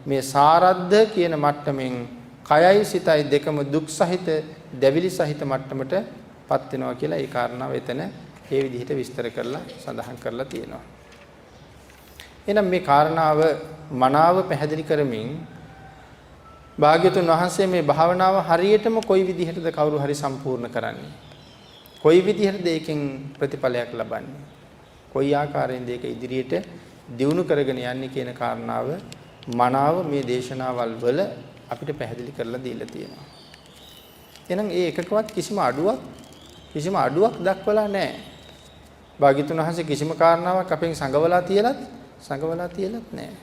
[SPEAKER 1] මේ සාරද්ධ කියන මට්ටමින් කයයි සිතයි දෙකම දුක් සහිත දැවිලි සහිත මට්ටමටපත් වෙනවා කියලා ඒ කාරණාව එතන ඒ විදිහට විස්තර කරලා සඳහන් කරලා තියෙනවා. එහෙනම් මේ කාරණාව මනාව පැහැදිලි කරමින් භාග්‍යතුන් වහන්සේ මේ භාවනාව හරියටම කොයි විදිහටද කවුරු හරි සම්පූර්ණ කරන්නේ? කොයි විදිහටද ඒකෙන් ප්‍රතිඵලයක් ලබන්නේ? කොයි ආකාරයෙන්ද ඒක ඉදිරියට දියුණු කරගෙන යන්නේ කියන කාරණාව මනාව මේ දේශනාවල් වල අපිට පැහැදිලි කරලා දීලා තියෙනවා. එහෙනම් ඒ එකකවත් කිසිම අඩුවක් දක්වලා නැහැ. භාග්‍යතුන් වහන්සේ කිසිම කාරණාවක් අපෙන් සංගවලා තියලත් නැහැ.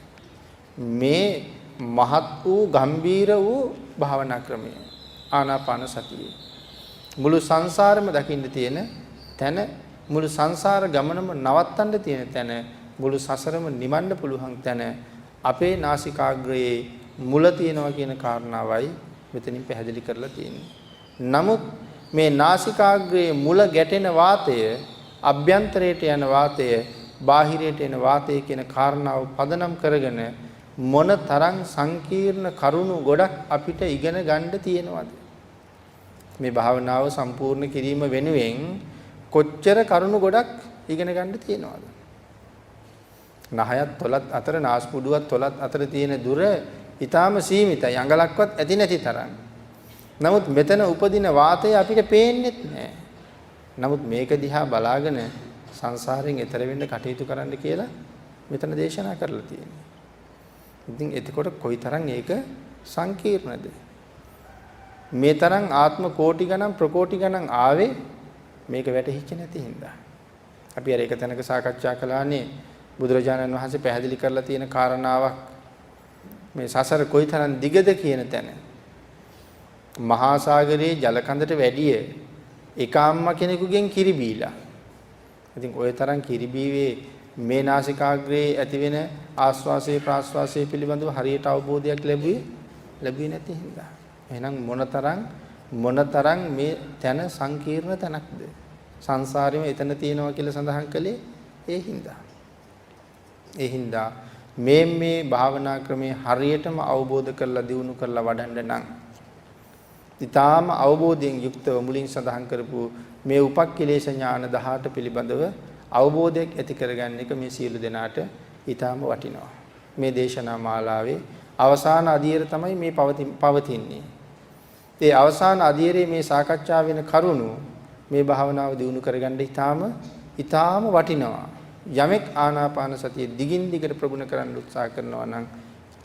[SPEAKER 1] මේ මහත් වූ ගම්බීර වූ භාවනා ක්‍රමය ආනාපාන සතිය. මුළු සංසාරෙම දකින්න තියෙන තැන, මුළු සංසාර ගමනම නවත්තන්න තියෙන තැන, මුළු සසරම නිවන්න පුළුවන් තැන අපේ නාසිකාග්‍රයේ මුල තියෙනවා කියන කාරණාවයි මෙතනින් පැහැදිලි කරලා තියෙන්නේ. නමුත් මේ නාසිකාග්‍රයේ මුල ගැටෙන වාතය, අභ්‍යන්තරයට යන වාතය, බාහිරයට එන වාතය කියන කාරණාව පදනම් කරගෙන මොන තරම් සංකීර්ණ කරුණු ගොඩක් අපිට ඉගෙන ගන්න තියෙනවද? මේ භාවනාව සම්පූර්ණ කිරීම වෙනුවෙන් කොච්චර කරුණු ගොඩක් ඉගෙන ගන්න තියෙනවද? නහයත් තොලත් අතර, නාස්පුඩුවත් තොලත් අතර තියෙන දුර ඊටාම සීමිතයි, අඟලක්වත් ඇති නැති තරම්. නමුත් මෙතන උපදින වාතය අපිට පේන්නේත් නැහැ. නමුත් මේක දිහා බලාගෙන සංසාරයෙන් එතර වෙන්න කටයුතු කරන්න කියලා මෙතන දේශනා කරලා තියෙනවා. ඉතින් එතකොට කොයිතරම් ඒක සංකීර්ණද? මේ තරම් ආත්ම කෝටි ගණන් ප්‍රකෝටි ගණන් ආවේ මේක වැටහිච්ච නැති හින්දා. අපි අර එක තැනක සාකච්ඡා කළානේ බුදුරජාණන් වහන්සේ පැහැදිලි කරලා තියෙන කාරණාවක් මේ සසර කොයිතරම් දිගද කියන තැන. මහා සාගරයේ ජල කඳට වැඩිය එක අම්මා කෙනෙකුගෙන් කිරි බීලා. ඉතින් ওই තරම් කිරි බීවේ මේ නාසිකාග්‍රයේ ඇතිවෙන ආස්වාසයේ ප්‍රාස්වාසයේ පිළිබඳව හරියට අවබෝධයක් ලැබුවේ නැති හින්දා. එහෙනම් මොනතරම් මේ තන සංකීර්ණ තැනක්ද? සංසාරෙම එතන තියෙනවා කියලා සඳහන් කළේ ඒ හින්දා මේ භාවනා ක්‍රමයේ හරියටම අවබෝධ කරලා දියුණු කරලා වඩන්න නම් ඊටාම අවබෝධයෙන් යුක්තව මුලින් සඳහන් කරපු මේ උපක්ඛිලේශ ඥාන 18 පිළිබඳව අවබෝධයක් ඇති කරගන්න එක මේ සියලු දෙනාට ඊටාම වටිනවා. මේ දේශනා මාලාවේ අවසාන අදියර තමයි මේ පවතින්නේ. ඒ අවසාන අදියරේ මේ සාකච්ඡා වෙන කරුණු මේ භාවනාව දියුණු කරගන්න ඊටාම වටිනවා. යමෙක් ආනාපාන සතිය දිගින් දිගට ප්‍රගුණ කරන්න උත්සාහ කරනවා නම්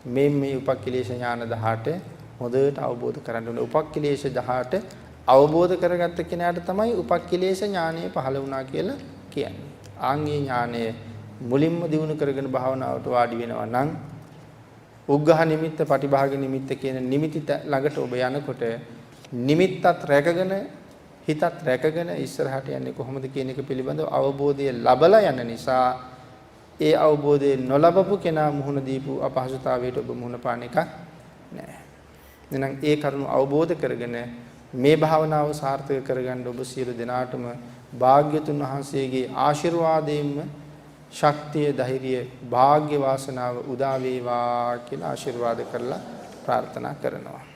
[SPEAKER 1] මේ උපක්ඛිලේශ ඥාන 18 හොඳට අවබෝධ කරගන්න ඕනේ. උපක්ඛිලේශ 18 අවබෝධ කරගත්ත කෙනාට තමයි උපක්ඛිලේශ ඥානය පහළ වුණා කියලා කියන්නේ. ආන්ගේ ඥානය මුලින්ම දිනු කරගෙන භාවනාවට වාඩි වෙනවා නම් උග්ඝහ නිමිත්ත, පටිභාග නිමිත්ත කියන නිමිති ළඟට ඔබ යනකොට නිමිත්තත් රැකගෙන හිතත් රැකගෙන ඉස්සරහට යන්නේ කොහොමද කියන එක පිළිබඳව අවබෝධය ලැබලා යන නිසා ඒ අවබෝධය නොලබපු කෙනා මුහුණ දීපු අපහසුතාවයට ඔබ මුහුණ පාන එක නෑ. එහෙනම් ඒ කරුණු අවබෝධ කරගෙන මේ භාවනාව සාර්ථක කරගන්න ඔබ සියලු දෙනාටම භාග්‍යතුන් වහන්සේගේ ආශිර්වාදයෙන්ම ශක්තිය, ධෛර්යය, වාසනාව උදා වේවා කියලා ආශිර්වාද කරලා ප්‍රාර්ථනා කරනවා.